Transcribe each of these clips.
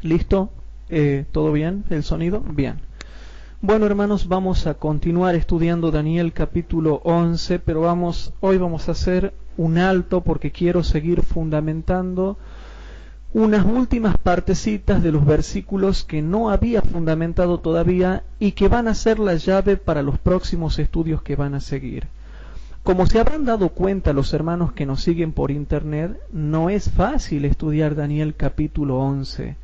¿Listo? ¿Todo bien? ¿El sonido? Bien. Bueno, hermanos, vamos a continuar estudiando Daniel capítulo 11, pero hoy vamos a hacer un alto porque quiero seguir fundamentando unas últimas partecitas de los versículos que no había fundamentado todavía y que van a ser la llave para los próximos estudios que van a seguir. Como se habrán dado cuenta los hermanos que nos siguen por internet, no es fácil estudiar Daniel capítulo 11.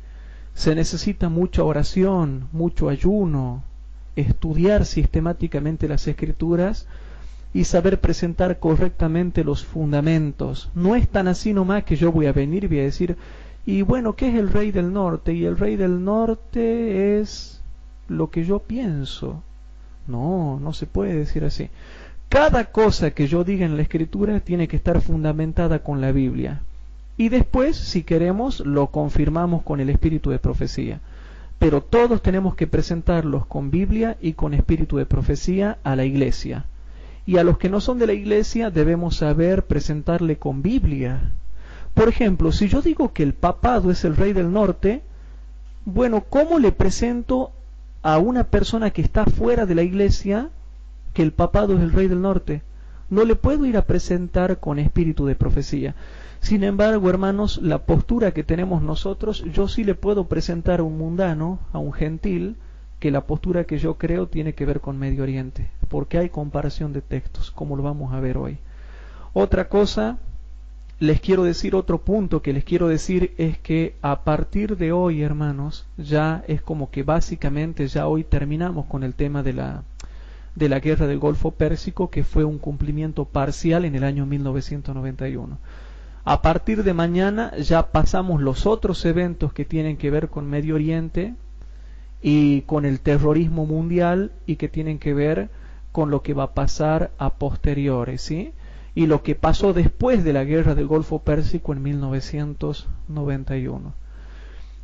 Se necesita mucha oración, mucho ayuno, estudiar sistemáticamente las escrituras y saber presentar correctamente los fundamentos. No es tan así nomás que yo voy a venir y voy a decir, y bueno, ¿qué es el rey del norte? Y el rey del norte es lo que yo pienso. No, no se puede decir así. Cada cosa que yo diga en la escritura tiene que estar fundamentada con la Biblia. Y después, si queremos, lo confirmamos con el espíritu de profecía. Pero todos tenemos que presentarlos con Biblia y con espíritu de profecía a la iglesia. Y a los que no son de la iglesia debemos saber presentarle con Biblia. Por ejemplo, si yo digo que el papado es el rey del norte, bueno, ¿cómo le presento a una persona que está fuera de la iglesia que el papado es el rey del norte? No le puedo ir a presentar con espíritu de profecía. Sin embargo, hermanos, la postura que tenemos nosotros, yo sí le puedo presentar a un mundano, a un gentil, que la postura que yo creo tiene que ver con Medio Oriente, porque hay comparación de textos, como lo vamos a ver hoy. Otra cosa, les quiero decir, otro punto que les quiero decir es que a partir de hoy, hermanos, ya es como que básicamente ya hoy terminamos con el tema de la guerra del Golfo Pérsico, que fue un cumplimiento parcial en el año 1991. A partir de mañana ya pasamos los otros eventos que tienen que ver con Medio Oriente y con el terrorismo mundial y que tienen que ver con lo que va a pasar a posteriores, ¿sí? Y lo que pasó después de la guerra del Golfo Pérsico en 1991.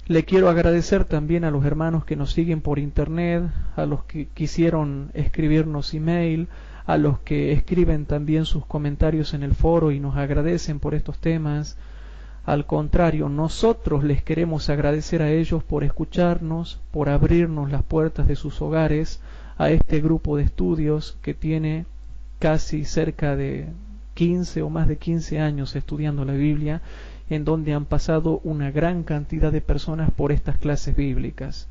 Le quiero agradecer también a los hermanos que nos siguen por internet, a los que quisieron escribirnos email, a los que escriben también sus comentarios en el foro y nos agradecen por estos temas. Al contrario, nosotros les queremos agradecer a ellos por escucharnos, por abrirnos las puertas de sus hogares a este grupo de estudios que tiene casi cerca de 15 o más de 15 años estudiando la Biblia, en donde han pasado una gran cantidad de personas por estas clases bíblicas.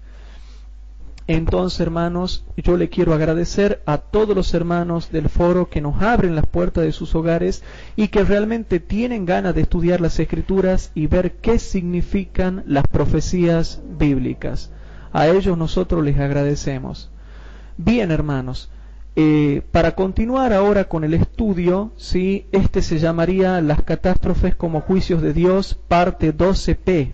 Entonces, hermanos, yo le quiero agradecer a todos los hermanos del foro que nos abren las puertas de sus hogares y que realmente tienen ganas de estudiar las Escrituras y ver qué significan las profecías bíblicas. A ellos nosotros les agradecemos. Bien, hermanos, para continuar ahora con el estudio, ¿sí? Este se llamaría Las catástrofes como juicios de Dios, parte 12p.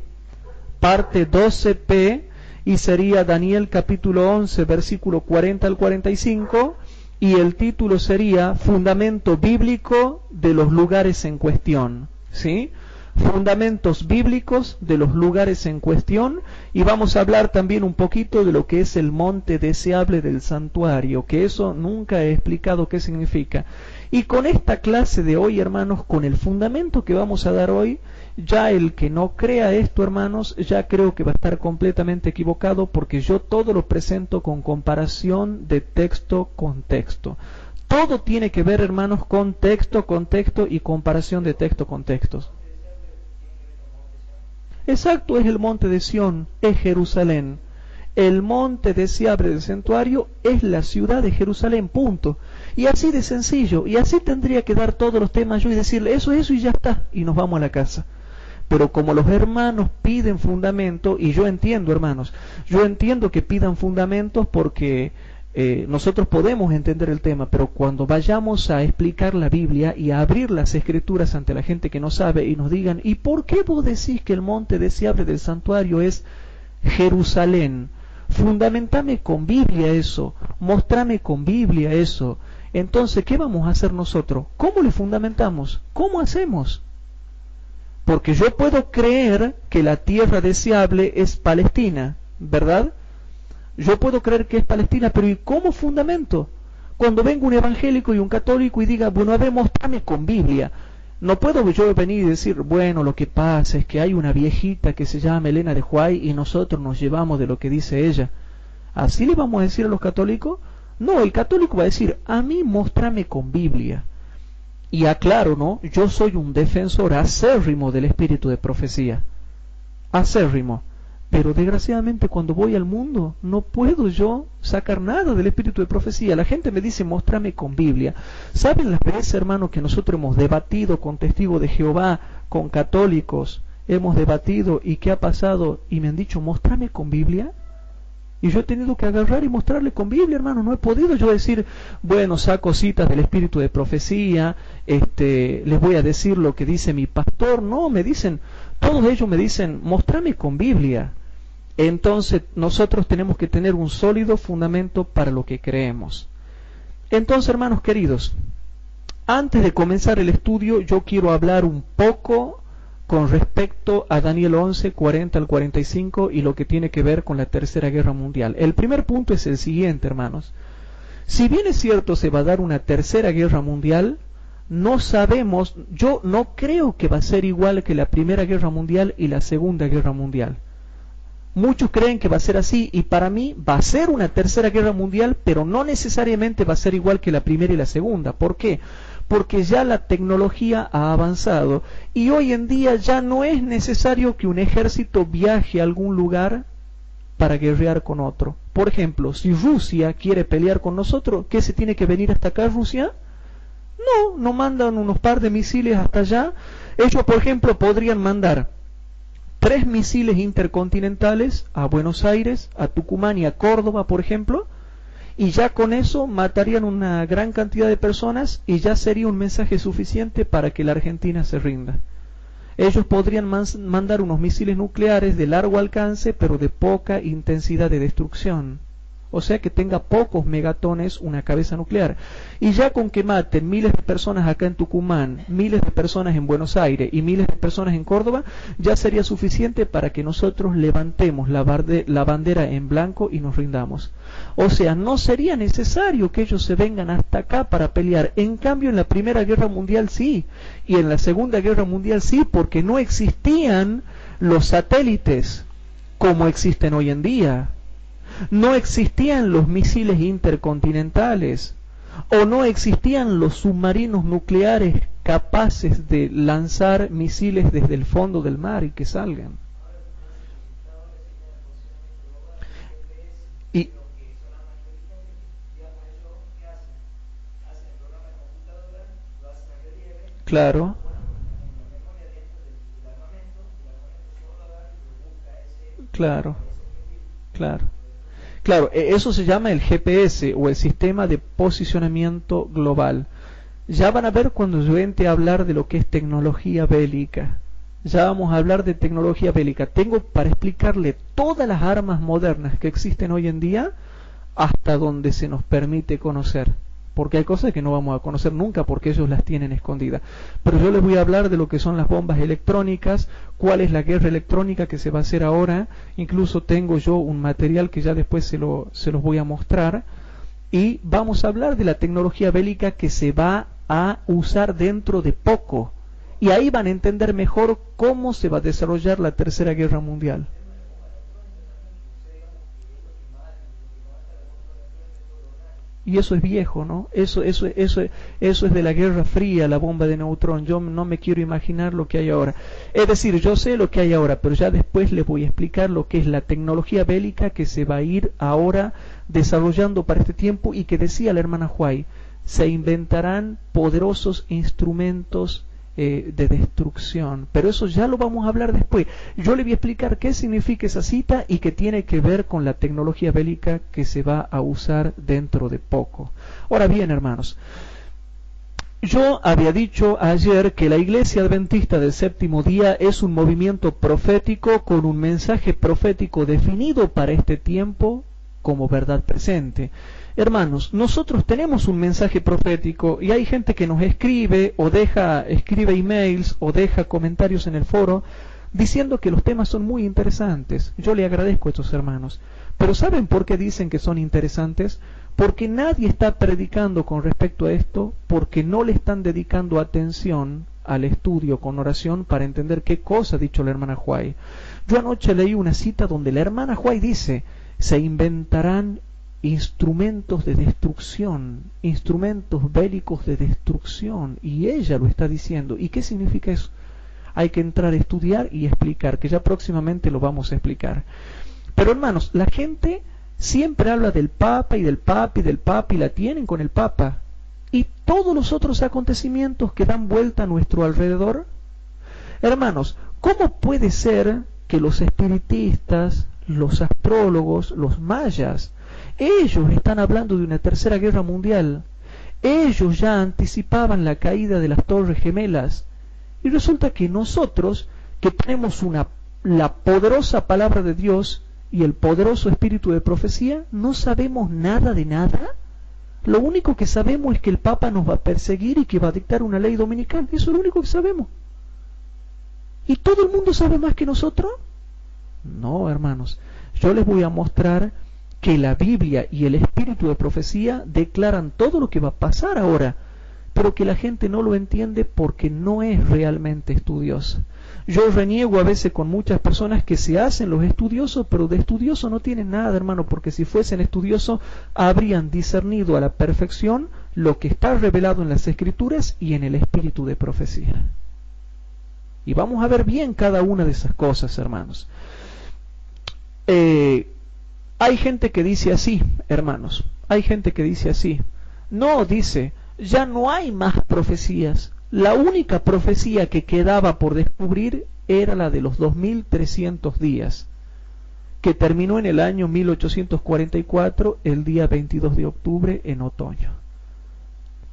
Parte 12p. Y sería Daniel capítulo 11, versículo 40 al 45, y el título sería Fundamento bíblico de los lugares en cuestión, ¿sí? Fundamentos bíblicos de los lugares en cuestión, y vamos a hablar también un poquito de lo que es el monte deseable del santuario, que eso nunca he explicado qué significa. Y con esta clase de hoy, hermanos, con el fundamento que vamos a dar hoy, ya el que no crea esto, hermanos, ya creo que va a estar completamente equivocado, porque yo todo lo presento con comparación de texto con texto. Todo tiene que ver, hermanos, con texto y comparación de texto con textos. Exacto, es el monte de Sión, es Jerusalén. El monte deseable del santuario es la ciudad de Jerusalén, punto. Y así de sencillo, y así tendría que dar todos los temas yo y decirle eso y ya está, y nos vamos a la casa. Pero como los hermanos piden fundamento, y yo entiendo, hermanos, yo entiendo que pidan fundamentos porque nosotros podemos entender el tema, pero cuando vayamos a explicar la Biblia y a abrir las Escrituras ante la gente que no sabe y nos digan, ¿y por qué vos decís que el monte deseable del santuario es Jerusalén? Fundamentame con Biblia eso, mostrame con Biblia eso. Entonces, ¿qué vamos a hacer nosotros? ¿Cómo le fundamentamos? ¿Cómo hacemos? Porque yo puedo creer que la tierra deseable es Palestina, ¿verdad? Yo puedo creer que es Palestina, pero ¿y cómo fundamento? Cuando venga un evangélico y un católico y diga, bueno, a ver, mostrame con Biblia. No puedo yo venir y decir, bueno, lo que pasa es que hay una viejita que se llama Elena de White y nosotros nos llevamos de lo que dice ella. ¿Así le vamos a decir a los católicos? No, el católico va a decir, a mí móstrame con Biblia. Y aclaro, ¿no? Yo soy un defensor acérrimo del espíritu de profecía. Acérrimo. Pero desgraciadamente cuando voy al mundo no puedo yo sacar nada del espíritu de profecía. La gente me dice, móstrame con Biblia. ¿Saben las veces, hermano, que nosotros hemos debatido con testigos de Jehová, con católicos? Hemos debatido y ¿qué ha pasado? Y me han dicho, móstrame con Biblia. Y yo he tenido que agarrar y mostrarle con Biblia, hermano. No he podido yo decir, bueno, saco citas del espíritu de profecía, les voy a decir lo que dice mi pastor. No, me dicen, todos ellos me dicen, mostrame con Biblia. Entonces nosotros tenemos que tener un sólido fundamento para lo que creemos. Entonces, hermanos queridos, antes de comenzar el estudio, yo quiero hablar un poco con respecto a Daniel 11, 40 al 45 y lo que tiene que ver con la Tercera Guerra Mundial. El primer punto es el siguiente, hermanos. Si bien es cierto se va a dar una Tercera Guerra Mundial, no sabemos, yo no creo que va a ser igual que la Primera Guerra Mundial y la Segunda Guerra Mundial. Muchos creen que va a ser así y para mí va a ser una Tercera Guerra Mundial, pero no necesariamente va a ser igual que la Primera y la Segunda. ¿Por qué? Porque ya la tecnología ha avanzado y hoy en día ya no es necesario que un ejército viaje a algún lugar para guerrear con otro. Por ejemplo, si Rusia quiere pelear con nosotros, ¿qué se tiene que venir hasta acá, Rusia? No mandan unos par de misiles hasta allá. Ellos, por ejemplo, podrían mandar 3 misiles intercontinentales a Buenos Aires, a Tucumán y a Córdoba, por ejemplo, y ya con eso matarían una gran cantidad de personas y ya sería un mensaje suficiente para que la Argentina se rinda. Ellos podrían mandar unos misiles nucleares de largo alcance, pero de poca intensidad de destrucción. O sea que tenga pocos megatones una cabeza nuclear. Y ya con que maten miles de personas acá en Tucumán, miles de personas en Buenos Aires y miles de personas en Córdoba, ya sería suficiente para que nosotros levantemos la bandera en blanco y nos rindamos. O sea, no sería necesario que ellos se vengan hasta acá para pelear. En cambio, en la Primera Guerra Mundial sí, y en la Segunda Guerra Mundial sí, porque no existían los satélites como existen hoy en día. No existían los misiles intercontinentales o no existían los submarinos nucleares capaces de lanzar misiles desde el fondo del mar y que salgan. Y claro, claro, claro. Claro, eso se llama el GPS o el Sistema de Posicionamiento Global. Ya van a ver cuando yo entre a hablar de lo que es tecnología bélica. Ya vamos a hablar de tecnología bélica. Tengo para explicarle todas las armas modernas que existen hoy en día hasta donde se nos permite conocer. Porque hay cosas que no vamos a conocer nunca porque ellos las tienen escondidas. Pero yo les voy a hablar de lo que son las bombas electrónicas, cuál es la guerra electrónica que se va a hacer ahora. Incluso tengo yo un material que ya después se los voy a mostrar. Y vamos a hablar de la tecnología bélica que se va a usar dentro de poco. Y ahí van a entender mejor cómo se va a desarrollar la Tercera Guerra Mundial. Y eso es viejo, ¿no? Eso es de la Guerra Fría, la bomba de neutrón. Yo no me quiero imaginar lo que hay ahora. Es decir, yo sé lo que hay ahora, pero ya después les voy a explicar lo que es la tecnología bélica que se va a ir ahora desarrollando para este tiempo y que decía la hermana White, se inventarán poderosos instrumentos de destrucción, pero eso ya lo vamos a hablar después. Yo le voy a explicar qué significa esa cita y qué tiene que ver con la tecnología bélica que se va a usar dentro de poco. Ahora bien, hermanos, yo había dicho ayer que la Iglesia Adventista del Séptimo Día es un movimiento profético con un mensaje profético definido para este tiempo como verdad presente. Hermanos, nosotros tenemos un mensaje profético y hay gente que nos escribe escribe emails o deja comentarios en el foro diciendo que los temas son muy interesantes. Yo le agradezco a estos hermanos. Pero ¿saben por qué dicen que son interesantes? Porque nadie está predicando con respecto a esto, porque no le están dedicando atención al estudio con oración para entender qué cosa ha dicho la hermana White. Yo anoche leí una cita donde la hermana White dice: se inventarán instrumentos de destrucción, instrumentos bélicos de destrucción, y ella lo está diciendo. ¿Y qué significa eso? Hay que entrar a estudiar y explicar, que ya próximamente lo vamos a explicar. Pero hermanos, la gente siempre habla del Papa y del Papa y del Papa, y la tienen con el Papa. Y todos los otros acontecimientos que dan vuelta a nuestro alrededor. Hermanos, ¿cómo puede ser que los espiritistas, los astrólogos, los mayas, ellos están hablando de una tercera guerra mundial? Ellos ya anticipaban la caída de las Torres Gemelas. Y resulta que nosotros, que tenemos la poderosa palabra de Dios y el poderoso espíritu de profecía, no sabemos nada de nada. Lo único que sabemos es que el Papa nos va a perseguir y que va a dictar una ley dominical. Eso es lo único que sabemos. ¿Y todo el mundo sabe más que nosotros? No, hermanos. Yo les voy a mostrar que la Biblia y el espíritu de profecía declaran todo lo que va a pasar ahora, pero que la gente no lo entiende porque no es realmente estudiosa. Yo reniego a veces con muchas personas que se hacen los estudiosos, pero de estudioso no tienen nada, hermano, porque si fuesen estudiosos habrían discernido a la perfección lo que está revelado en las Escrituras y en el espíritu de profecía. Y vamos a ver bien cada una de esas cosas, hermanos. Hay gente que dice así, hermanos, hay gente que dice así. No, dice, ya no hay más profecías. La única profecía que quedaba por descubrir era la de los 2300 días, que terminó en el año 1844, el día 22 de octubre, en otoño.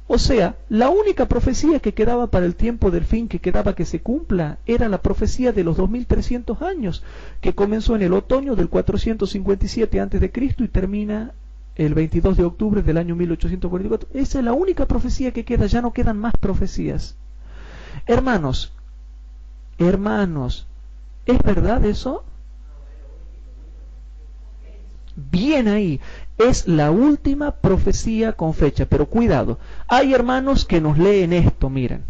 O sea, la única profecía que quedaba para el tiempo del fin, que quedaba que se cumpla, era la profecía de los 2300 años, que comenzó en el otoño del 457 a.C. y termina el 22 de octubre del año 1844. Esa es la única profecía que queda, ya no quedan más profecías. Hermanos, ¿es verdad eso? Bien ahí, es la última profecía con fecha, pero cuidado, hay hermanos que nos leen esto, miren,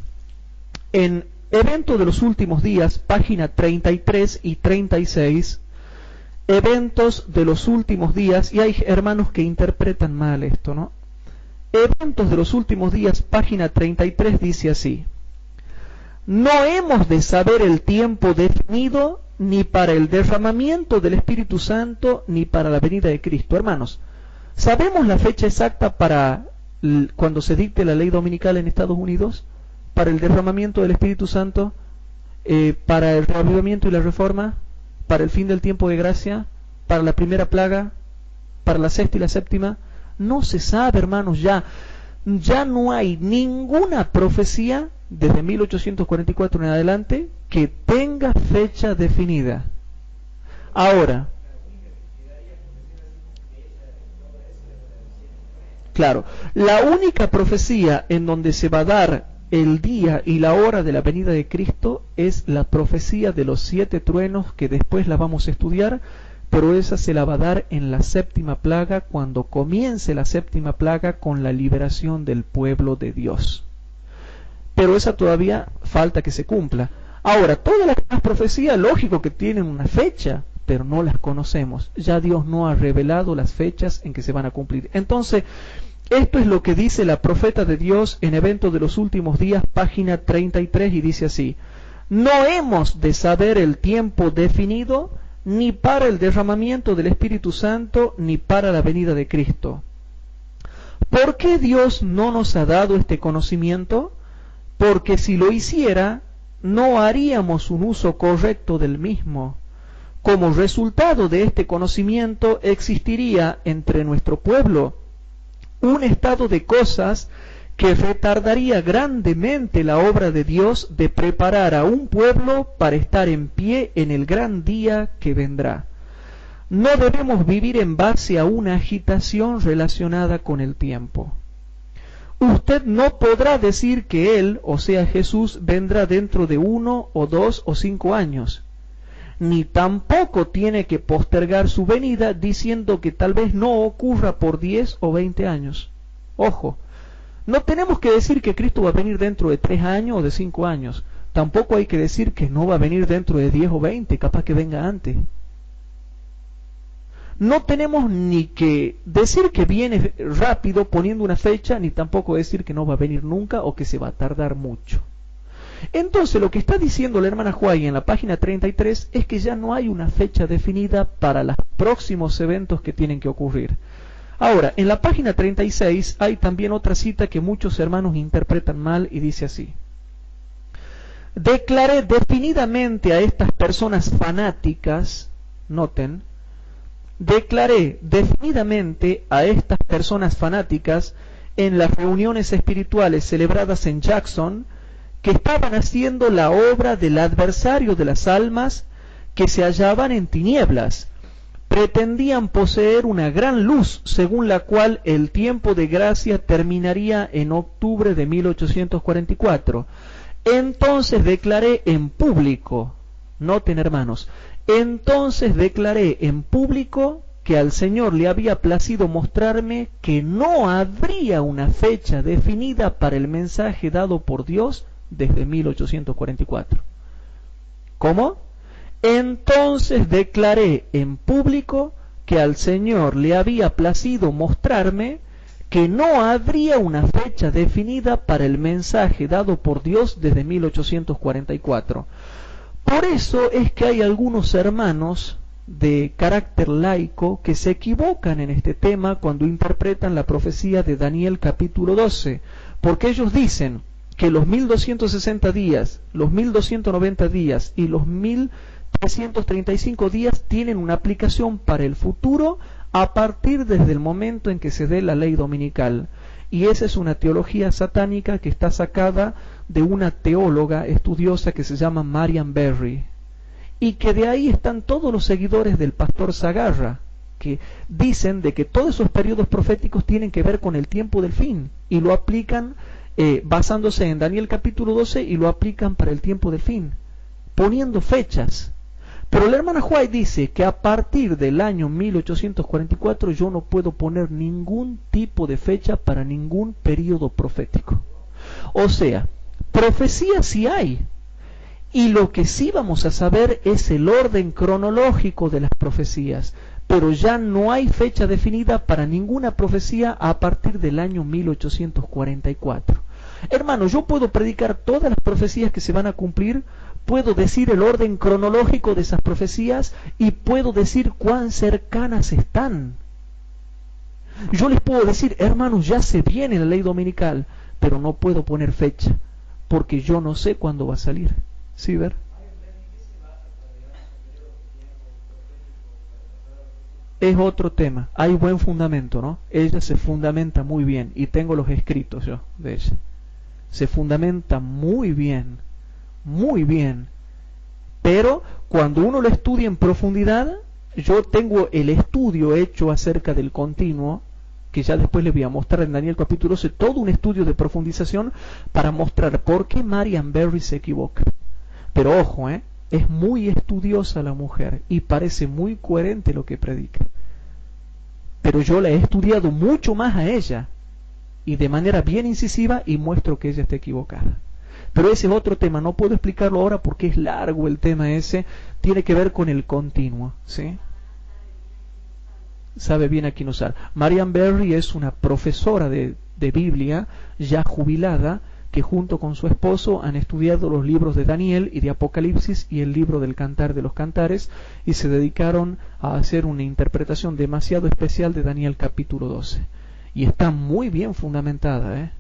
en Evento de los Últimos Días, página 33 y 36, Eventos de los Últimos Días, y hay hermanos que interpretan mal esto, ¿no? Eventos de los Últimos Días, página 33, dice así: no hemos de saber el tiempo definido ni para el derramamiento del Espíritu Santo, ni para la venida de Cristo. Hermanos, ¿sabemos la fecha exacta para cuando se dicte la ley dominical en Estados Unidos? ¿Para el derramamiento del Espíritu Santo? ¿Para el reavivamiento y la reforma? ¿Para el fin del tiempo de gracia? ¿Para la primera plaga? ¿Para la sexta y la séptima? No se sabe, hermanos, ya no hay ninguna profecía desde 1844 en adelante que tenga fecha definida. Ahora, claro, la única profecía en donde se va a dar el día y la hora de la venida de Cristo es la profecía de los 7 truenos, que después la vamos a estudiar, pero esa se la va a dar en la séptima plaga, cuando comience la séptima plaga con la liberación del pueblo de Dios. Pero esa todavía falta que se cumpla. Ahora, todas las demás profecías, lógico que tienen una fecha, pero no las conocemos. Ya Dios no ha revelado las fechas en que se van a cumplir. Entonces, esto es lo que dice la profeta de Dios en Eventos de los Últimos Días, página 33, y dice así: no hemos de saber el tiempo definido, ni para el derramamiento del Espíritu Santo, ni para la venida de Cristo. ¿Por qué Dios no nos ha dado este conocimiento? Porque si lo hiciera, no haríamos un uso correcto del mismo. Como resultado de este conocimiento, existiría entre nuestro pueblo un estado de cosas que retardaría grandemente la obra de Dios de preparar a un pueblo para estar en pie en el gran día que vendrá. No debemos vivir en base a una agitación relacionada con el tiempo. Usted no podrá decir que Él, o sea Jesús, vendrá dentro de 1 o 2 o 5 años. Ni tampoco tiene que postergar su venida diciendo que tal vez no ocurra por 10 o 20 años. Ojo, No tenemos que decir que Cristo va a venir dentro de 3 años o de 5 años. Tampoco hay que decir que no va a venir dentro de 10 o 20, capaz que venga antes. No tenemos ni que decir que viene rápido poniendo una fecha, ni tampoco decir que no va a venir nunca o que se va a tardar mucho. Entonces lo que está diciendo la hermana White en la página 33 es que ya no hay una fecha definida para los próximos eventos que tienen que ocurrir. Ahora, en la página 36 hay también otra cita que muchos hermanos interpretan mal y dice así: declaré definidamente a estas personas fanáticas, noten, declaré definidamente a estas personas fanáticas en las reuniones espirituales celebradas en Jackson que estaban haciendo la obra del adversario de las almas que se hallaban en tinieblas. Pretendían poseer una gran luz según la cual el tiempo de gracia terminaría en octubre de 1844. Entonces declaré en público, noten hermanos, entonces declaré en público que al Señor le había placido mostrarme que no habría una fecha definida para el mensaje dado por Dios desde 1844. ¿Cómo? Entonces declaré en público que al Señor le había placido mostrarme que no habría una fecha definida para el mensaje dado por Dios desde 1844. Por eso es que hay algunos hermanos de carácter laico que se equivocan en este tema cuando interpretan la profecía de Daniel capítulo 12, porque ellos dicen que los 1260 días, los 1290 días y los 1335 días tienen una aplicación para el futuro a partir desde el momento en que se dé la ley dominical. Y esa es una teología satánica que está sacada de una teóloga estudiosa que se llama Marian Berry, y que de ahí están todos los seguidores del pastor Zagarra, que dicen de que todos esos periodos proféticos tienen que ver con el tiempo del fin, y lo aplican basándose en Daniel capítulo 12, y lo aplican para el tiempo del fin, poniendo fechas. Pero la hermana White dice que a partir del año 1844 yo no puedo poner ningún tipo de fecha para ningún periodo profético. O sea, profecía sí hay, y lo que sí vamos a saber es el orden cronológico de las profecías, pero ya no hay fecha definida para ninguna profecía a partir del año 1844. Hermano, yo puedo predicar todas las profecías que se van a cumplir, puedo decir el orden cronológico de esas profecías y puedo decir cuán cercanas están. Yo les puedo decir, hermanos, ya se viene la ley dominical, pero no puedo poner fecha, porque yo no sé cuándo va a salir. ¿Sí, ver? Es otro tema. Hay buen fundamento, ¿no? Ella se fundamenta muy bien, y tengo los escritos yo de ella. Se fundamenta muy bien, pero cuando uno lo estudia en profundidad, yo tengo el estudio hecho acerca del continuo, que ya después les voy a mostrar en Daniel capítulo 12, todo un estudio de profundización para mostrar por qué Marian Berry se equivoca. Pero ojo, es muy estudiosa la mujer y parece muy coherente lo que predica. Pero yo la he estudiado mucho más a ella, y de manera bien incisiva, y muestro que ella está equivocada. Pero ese es otro tema, no puedo explicarlo ahora porque es largo el tema ese, tiene que ver con el continuo, ¿sí? Sabe bien a quién usar. Marian Berry es una profesora de Biblia, ya jubilada, que junto con su esposo han estudiado los libros de Daniel y de Apocalipsis y el libro del Cantar de los Cantares, y se dedicaron a hacer una interpretación demasiado especial de Daniel capítulo 12. Y está muy bien fundamentada,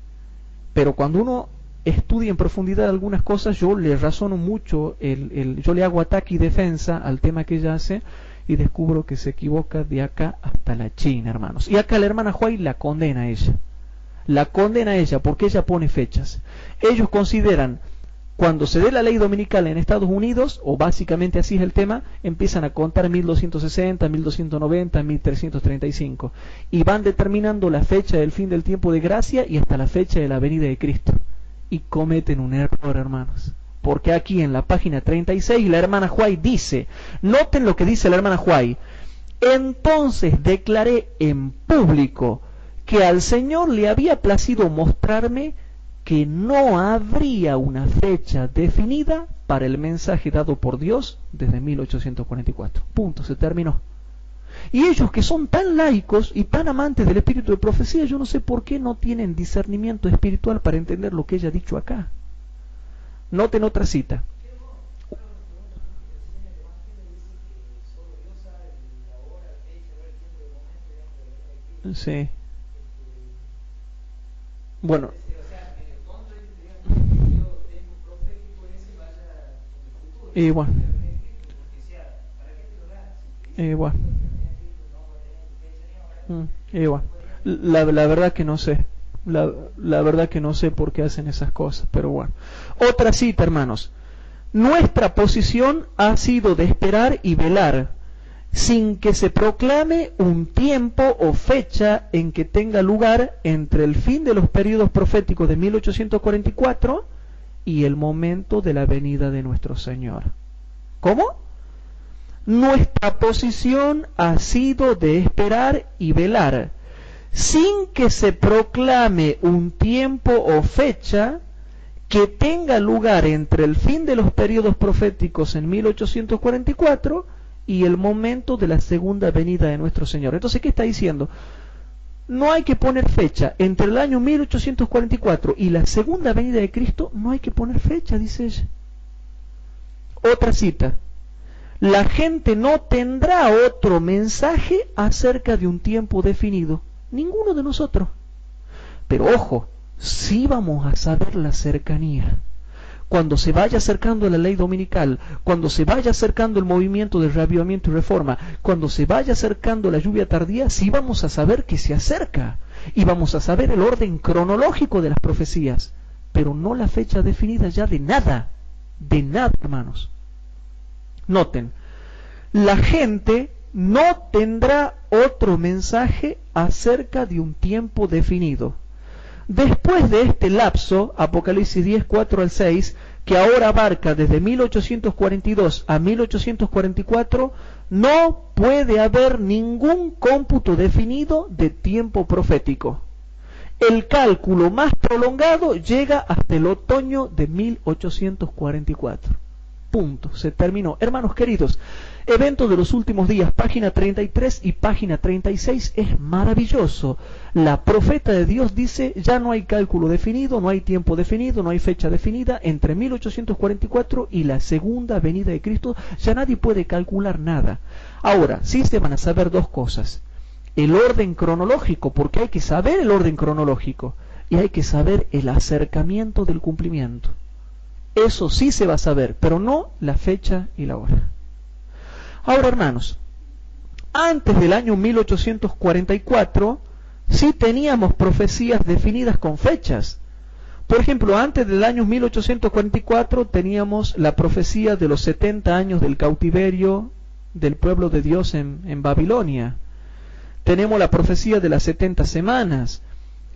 pero cuando uno estudia en profundidad algunas cosas, yo le razono mucho, yo le hago ataque y defensa al tema que ella hace, y descubro que se equivoca de acá hasta la China, hermanos. Y acá la hermana White la condena a ella. La condena a ella porque ella pone fechas. Ellos consideran, cuando se dé la ley dominical en Estados Unidos, o básicamente así es el tema, empiezan a contar 1260, 1290, 1335, y van determinando la fecha del fin del tiempo de gracia y hasta la fecha de la venida de Cristo. Y cometen un error, hermanos, porque aquí en la página 36 la hermana White dice, noten lo que dice la hermana White: entonces declaré en público que al Señor le había placido mostrarme que no habría una fecha definida para el mensaje dado por Dios desde 1844. Punto, se terminó. Y ellos que son tan laicos y tan amantes del espíritu de profecía, yo no sé por qué no tienen discernimiento espiritual para entender lo que ella ha dicho acá. Noten otra cita. Sí. Bueno. Igual. Igual. Igual. La verdad que no sé. La verdad que no sé por qué hacen esas cosas, pero bueno. Otra cita, hermanos. Nuestra posición ha sido de esperar y velar, sin que se proclame un tiempo o fecha en que tenga lugar entre el fin de los periodos proféticos de 1844 y el momento de la venida de nuestro Señor. ¿Cómo? Nuestra posición ha sido de esperar y velar, sin que se proclame un tiempo o fecha que tenga lugar entre el fin de los periodos proféticos en 1844 y el momento de la segunda venida de nuestro Señor. Entonces, ¿qué está diciendo? No hay que poner fecha. Entre el año 1844 y la segunda venida de Cristo, no hay que poner fecha, dice ella. Otra cita. La gente no tendrá otro mensaje acerca de un tiempo definido. Ninguno de nosotros. Pero ojo, sí vamos a saber la cercanía. Cuando se vaya acercando la ley dominical, cuando se vaya acercando el movimiento de reavivamiento y reforma, cuando se vaya acercando la lluvia tardía, sí vamos a saber que se acerca. Y vamos a saber el orden cronológico de las profecías, pero no la fecha definida ya de nada, hermanos. Noten, la gente no tendrá otro mensaje acerca de un tiempo definido. Después de este lapso, Apocalipsis 10, 4 al 6, que ahora abarca desde 1842 a 1844, no puede haber ningún cómputo definido de tiempo profético. El cálculo más prolongado llega hasta el otoño de 1844. Punto, se terminó. Hermanos queridos, evento de los últimos días, página 33 y página 36, es maravilloso. La profeta de Dios dice, ya no hay cálculo definido, no hay tiempo definido, no hay fecha definida, entre 1844 y la segunda venida de Cristo, ya nadie puede calcular nada. Ahora, sí se van a saber dos cosas. El orden cronológico, porque hay que saber el orden cronológico, y hay que saber el acercamiento del cumplimiento. Eso sí se va a saber, pero no la fecha y la hora. Ahora, hermanos, antes del año 1844 sí teníamos profecías definidas con fechas. Por ejemplo, antes del año 1844 teníamos la profecía de los 70 años del cautiverio del pueblo de Dios en Babilonia. Tenemos la profecía de las 70 semanas,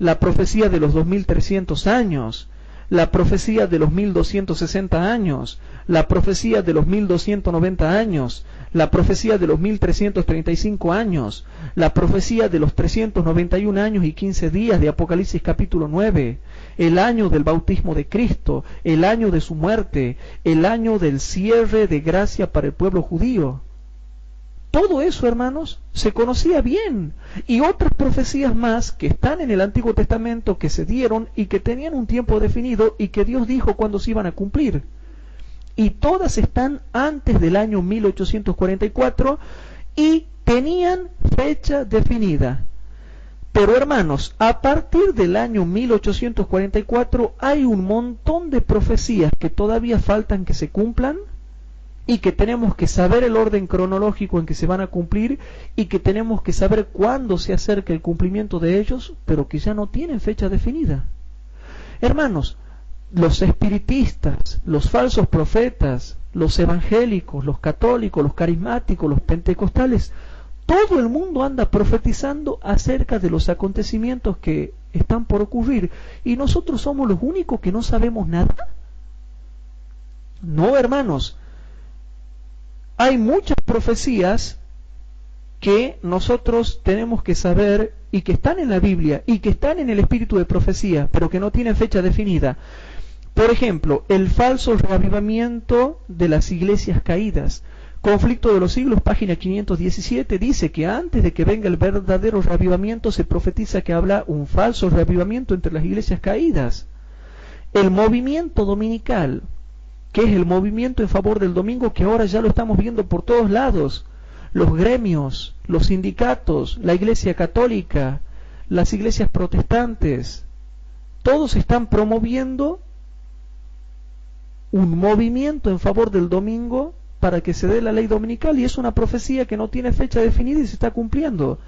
la profecía de los 2300 años, la profecía de los 1260 años, la profecía de los 1290 años, la profecía de los 1335 años, la profecía de los 391 años y 15 días de Apocalipsis capítulo 9, el año del bautismo de Cristo, el año de su muerte, el año del cierre de gracia para el pueblo judío. Todo eso, hermanos, se conocía bien. Y otras profecías más que están en el Antiguo Testamento que se dieron y que tenían un tiempo definido y que Dios dijo cuándo se iban a cumplir. Y todas están antes del año 1844 y tenían fecha definida. Pero, hermanos, a partir del año 1844 hay un montón de profecías que todavía faltan que se cumplan, y que tenemos que saber el orden cronológico en que se van a cumplir y que tenemos que saber cuándo se acerca el cumplimiento de ellos, pero que ya no tienen fecha definida. Hermanos, los espiritistas, los falsos profetas, los evangélicos, los católicos, los carismáticos, los pentecostales, todo el mundo anda profetizando acerca de los acontecimientos que están por ocurrir, y nosotros somos los únicos que no sabemos nada. No, hermanos. Hay muchas profecías que nosotros tenemos que saber y que están en la Biblia y que están en el espíritu de profecía, pero que no tienen fecha definida. Por ejemplo, el falso reavivamiento de las iglesias caídas. Conflicto de los siglos, página 517, dice que antes de que venga el verdadero reavivamiento se profetiza que habla un falso reavivamiento entre las iglesias caídas. El movimiento dominical, que es el movimiento en favor del domingo, que ahora ya lo estamos viendo por todos lados. Los gremios, los sindicatos, la iglesia católica, las iglesias protestantes, todos están promoviendo un movimiento en favor del domingo para que se dé la ley dominical, y es una profecía que no tiene fecha definida y se está cumpliendo.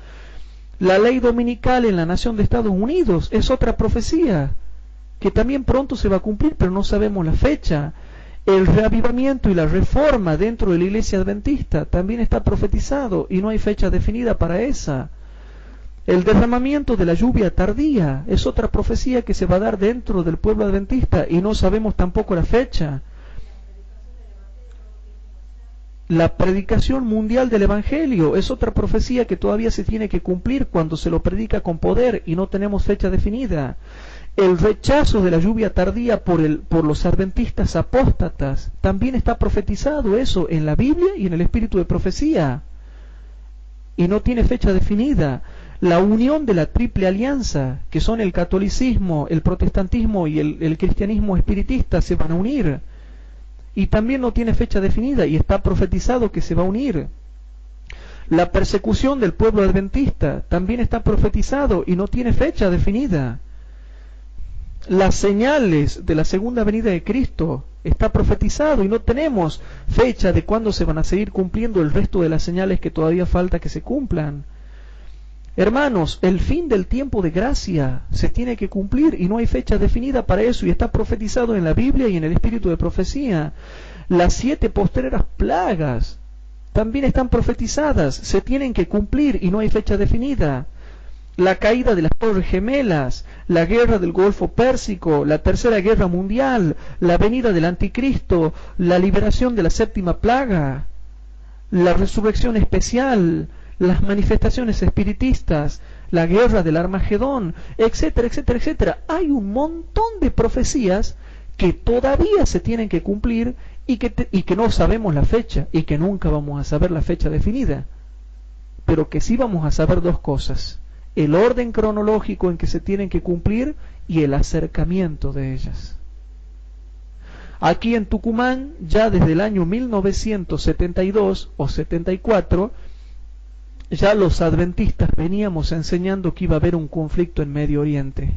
La ley dominical en la nación de Estados Unidos es otra profecía que también pronto se va a cumplir, pero no sabemos la fecha. El reavivamiento y la reforma dentro de la iglesia adventista también está profetizado y no hay fecha definida para esa. El derramamiento de la lluvia tardía es otra profecía que se va a dar dentro del pueblo adventista y no sabemos tampoco la fecha. La predicación mundial del Evangelio es otra profecía que todavía se tiene que cumplir cuando se lo predica con poder y no tenemos fecha definida. El rechazo de la lluvia tardía por los adventistas apóstatas, también está profetizado eso en la Biblia y en el espíritu de profecía, y no tiene fecha definida. La unión de la triple alianza, que son el catolicismo, el protestantismo y el cristianismo espiritista, se van a unir, y también no tiene fecha definida, y está profetizado que se va a unir. La persecución del pueblo adventista también está profetizado y no tiene fecha definida. Las señales de la segunda venida de Cristo está profetizado y no tenemos fecha de cuándo se van a seguir cumpliendo el resto de las señales que todavía falta que se cumplan. Hermanos, el fin del tiempo de gracia se tiene que cumplir y no hay fecha definida para eso, y está profetizado en la Biblia y en el espíritu de profecía. Las 7 postreras plagas también están profetizadas, se tienen que cumplir y no hay fecha definida. La caída de las Torres Gemelas, la guerra del Golfo Pérsico, la Tercera Guerra Mundial, la venida del Anticristo, la liberación de la 7ª plaga, la resurrección especial, las manifestaciones espiritistas, la guerra del Armagedón, etcétera, etcétera, etcétera. Hay un montón de profecías que todavía se tienen que cumplir y que no sabemos la fecha, y que nunca vamos a saber la fecha definida, pero que sí vamos a saber dos cosas: el orden cronológico en que se tienen que cumplir y el acercamiento de ellas. Aquí en Tucumán, ya desde el año 1972 o 74, ya los adventistas veníamos enseñando que iba a haber un conflicto en Medio Oriente.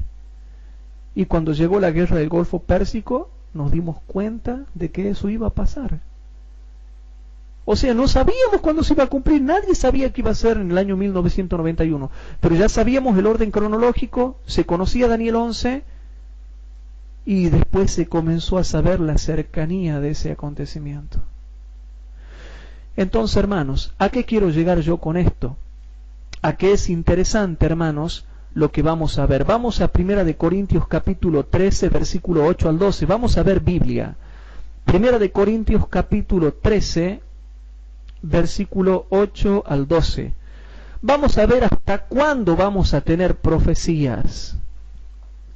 Y cuando llegó la guerra del Golfo Pérsico, nos dimos cuenta de que eso iba a pasar. O sea, no sabíamos cuándo se iba a cumplir, nadie sabía que iba a ser en el año 1991, pero ya sabíamos el orden cronológico, se conocía Daniel 11, y después se comenzó a saber la cercanía de ese acontecimiento. Entonces, hermanos, ¿a qué quiero llegar yo con esto? A que es interesante, hermanos, lo que vamos a ver. Vamos a 1 de Corintios capítulo 13, versículo 8 al 12. Vamos a ver Biblia. 1 de Corintios capítulo 13, versículo 8 al 12. Vamos a ver hasta cuándo vamos a tener profecías.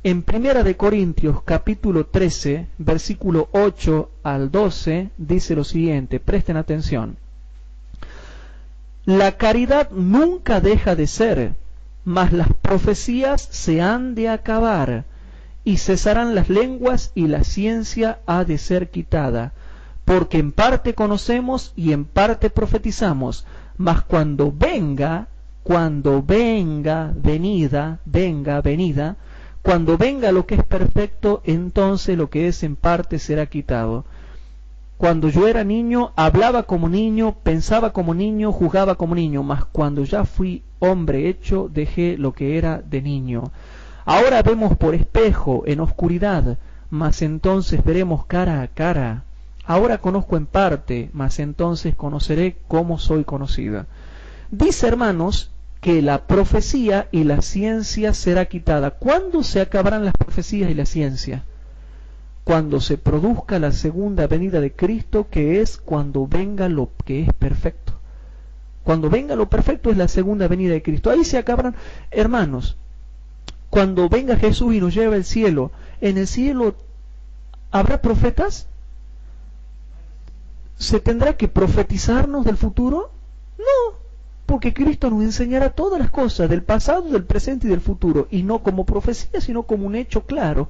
En 1 de Corintios capítulo 13, versículo 8 al 12, dice lo siguiente, presten atención. La caridad nunca deja de ser, mas las profecías se han de acabar, y cesarán las lenguas, y la ciencia ha de ser quitada. Porque en parte conocemos y en parte profetizamos, mas cuando venga venida, cuando venga lo que es perfecto, entonces lo que es en parte será quitado. Cuando yo era niño, hablaba como niño, pensaba como niño, juzgaba como niño, mas cuando ya fui hombre hecho, dejé lo que era de niño. Ahora vemos por espejo, en oscuridad, mas entonces veremos cara a cara. Ahora conozco en parte, mas entonces conoceré como soy conocida. Dice, hermanos, que la profecía y la ciencia será quitada. ¿Cuándo se acabarán las profecías y la ciencia? Cuando se produzca la segunda venida de Cristo, que es cuando venga lo que es perfecto. Cuando venga lo perfecto es la segunda venida de Cristo. Ahí se acabarán, hermanos, cuando venga Jesús y nos lleve al cielo, ¿en el cielo habrá profetas? ¿Se tendrá que profetizarnos del futuro? No, porque Cristo nos enseñará todas las cosas del pasado, del presente y del futuro, y no como profecía, sino como un hecho claro.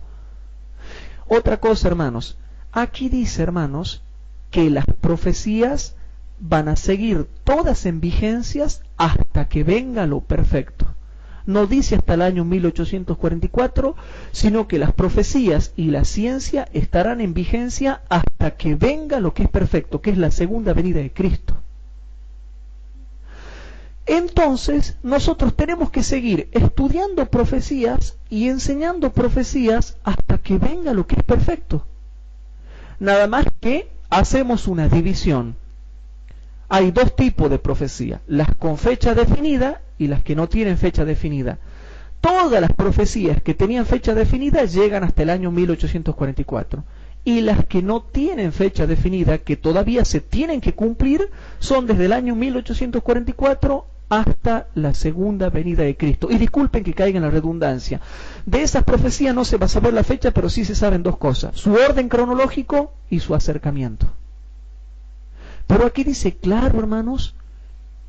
Otra cosa, hermanos, aquí dice, hermanos, que las profecías van a seguir todas en vigencias hasta que venga lo perfecto. No dice hasta el año 1844, sino que las profecías y la ciencia estarán en vigencia hasta que venga lo que es perfecto, que es la segunda venida de Cristo. Entonces, nosotros tenemos que seguir estudiando profecías y enseñando profecías hasta que venga lo que es perfecto. Nada más que hacemos una división. Hay dos tipos de profecía, las con fecha definida y las que no tienen fecha definida. Todas las profecías que tenían fecha definida llegan hasta el año 1844. Y las que no tienen fecha definida, que todavía se tienen que cumplir, son desde el año 1844 hasta la segunda venida de Cristo. Y disculpen que caiga en la redundancia. De esas profecías no se va a saber la fecha, pero sí se saben dos cosas: su orden cronológico y su acercamiento. Pero aquí dice claro, hermanos,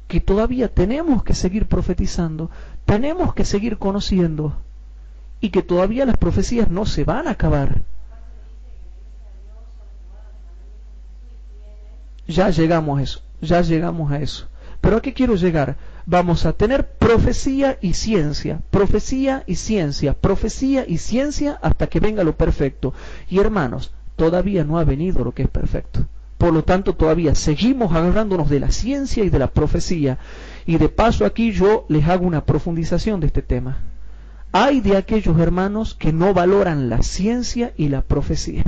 que todavía tenemos que seguir profetizando, tenemos que seguir conociendo, y que todavía las profecías no se van a acabar. Ya llegamos a eso. Pero ¿a qué quiero llegar? Vamos a tener profecía y ciencia, profecía y ciencia, profecía y ciencia hasta que venga lo perfecto. Y hermanos, todavía no ha venido lo que es perfecto. Por lo tanto, todavía seguimos agarrándonos de la ciencia y de la profecía. Y de paso aquí yo les hago una profundización de este tema. Hay de aquellos hermanos que no valoran la ciencia y la profecía.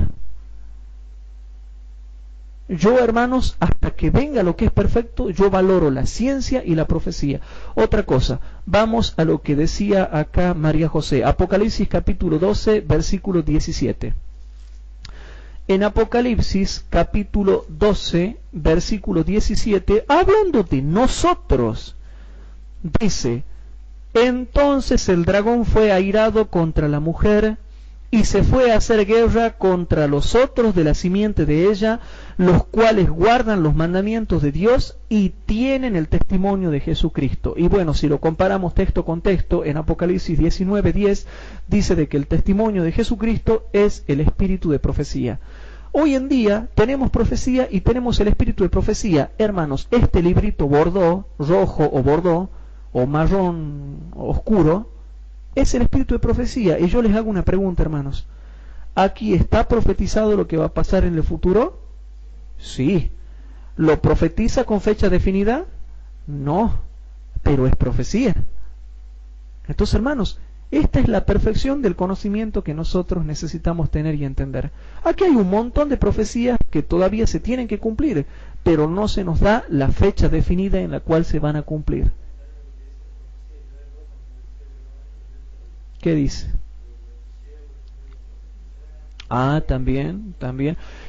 Yo, hermanos, hasta que venga lo que es perfecto, yo valoro la ciencia y la profecía. Otra cosa, vamos a lo que decía acá María José. Apocalipsis capítulo 12, versículo 17. En Apocalipsis capítulo 12, versículo 17, hablando de nosotros, dice: entonces el dragón fue airado contra la mujer y se fue a hacer guerra contra los otros de la simiente de ella, los cuales guardan los mandamientos de Dios y tienen el testimonio de Jesucristo. Y bueno, si lo comparamos texto con texto, en Apocalipsis 19:10 dice de que el testimonio de Jesucristo es el espíritu de profecía. Hoy en día tenemos profecía y tenemos el espíritu de profecía. Hermanos, este librito bordó, rojo o bordó, o marrón oscuro, es el espíritu de profecía. Y yo les hago una pregunta, hermanos. ¿Aquí está profetizado lo que va a pasar en el futuro? Sí. ¿Lo profetiza con fecha definida? No, pero es profecía. Entonces, hermanos, esta es la perfección del conocimiento que nosotros necesitamos tener y entender. Aquí hay un montón de profecías que todavía se tienen que cumplir, pero no se nos da la fecha definida en la cual se van a cumplir. ¿Qué dice? Ah, también.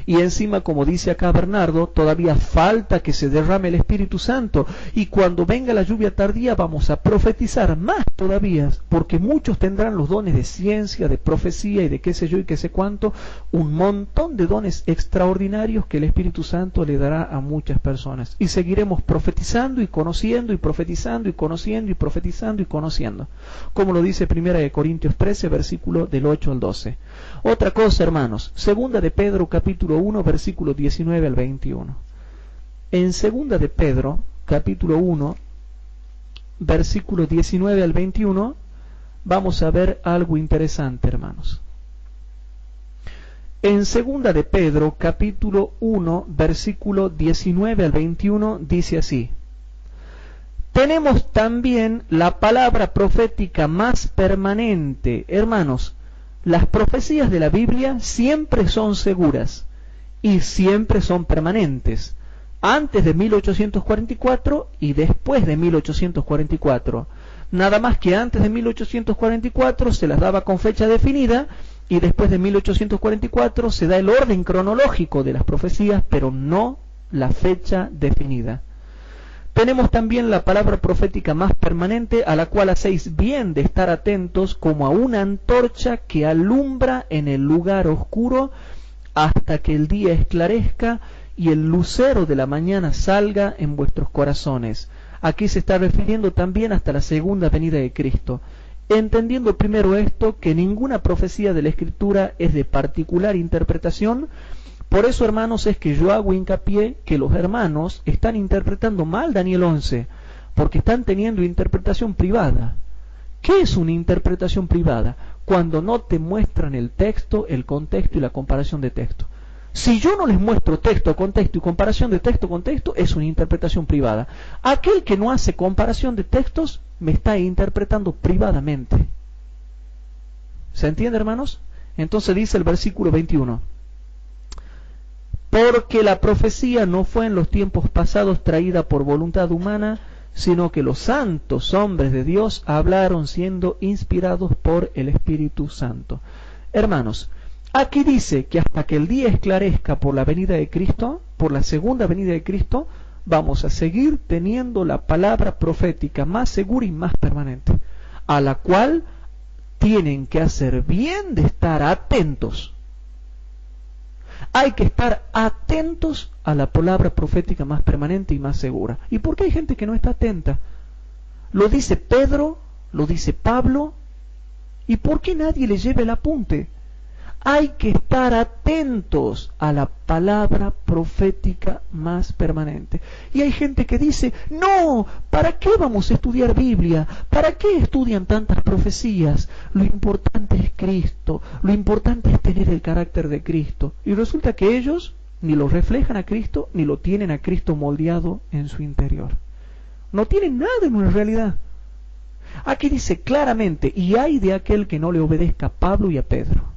Y encima, como dice acá Bernardo, todavía falta que se derrame el Espíritu Santo. Y cuando venga la lluvia tardía vamos a profetizar más todavía, porque muchos tendrán los dones de ciencia, de profecía y de qué sé yo y qué sé cuánto, un montón de dones extraordinarios que el Espíritu Santo le dará a muchas personas. Y seguiremos profetizando y conociendo y profetizando y conociendo y profetizando y conociendo. Como lo dice 1 Corintios 13, versículo del 8 al 12. Otra cosa, hermanos, segunda de Pedro capítulo 1, versículo 19 al 21. En segunda de Pedro capítulo 1, versículo 19 al 21, vamos a ver algo interesante, hermanos. En segunda de Pedro capítulo 1, versículo 19 al 21, dice así: tenemos también la palabra profética más permanente. Hermanos, las profecías de la Biblia siempre son seguras y siempre son permanentes, antes de 1844 y después de 1844. Nada más que antes de 1844 se las daba con fecha definida y después de 1844 se da el orden cronológico de las profecías, pero no la fecha definida. Tenemos también la palabra profética más permanente, a la cual hacéis bien de estar atentos como a una antorcha que alumbra en el lugar oscuro hasta que el día esclarezca y el lucero de la mañana salga en vuestros corazones. Aquí se está refiriendo también hasta la segunda venida de Cristo. Entendiendo primero esto, que ninguna profecía de la Escritura es de particular interpretación. Por eso, hermanos, es que yo hago hincapié que los hermanos están interpretando mal Daniel 11, porque están teniendo interpretación privada. ¿Qué es una interpretación privada? Cuando no te muestran el texto, el contexto y la comparación de texto. Si yo no les muestro texto, contexto y comparación de texto con texto, es una interpretación privada. Aquel que no hace comparación de textos me está interpretando privadamente. ¿Se entiende, hermanos? Entonces dice el versículo 21. Porque la profecía no fue en los tiempos pasados traída por voluntad humana, sino que los santos hombres de Dios hablaron siendo inspirados por el Espíritu Santo. Hermanos, aquí dice que hasta que el día esclarezca por la venida de Cristo, por la segunda venida de Cristo, vamos a seguir teniendo la palabra profética más segura y más permanente, a la cual tienen que hacer bien de estar atentos. Hay que estar atentos a la palabra profética más permanente y más segura. ¿Y por qué hay gente que no está atenta? Lo dice Pedro, lo dice Pablo. ¿Y por qué nadie le lleva el apunte? Hay que estar atentos a la palabra profética más permanente. Y hay gente que dice, no, ¿para qué vamos a estudiar Biblia? ¿Para qué estudian tantas profecías? Lo importante es Cristo, lo importante es tener el carácter de Cristo. Y resulta que ellos ni lo reflejan a Cristo, ni lo tienen a Cristo moldeado en su interior. No tienen nada en una realidad. Aquí dice claramente, y hay de aquel que no le obedezca a Pablo y a Pedro.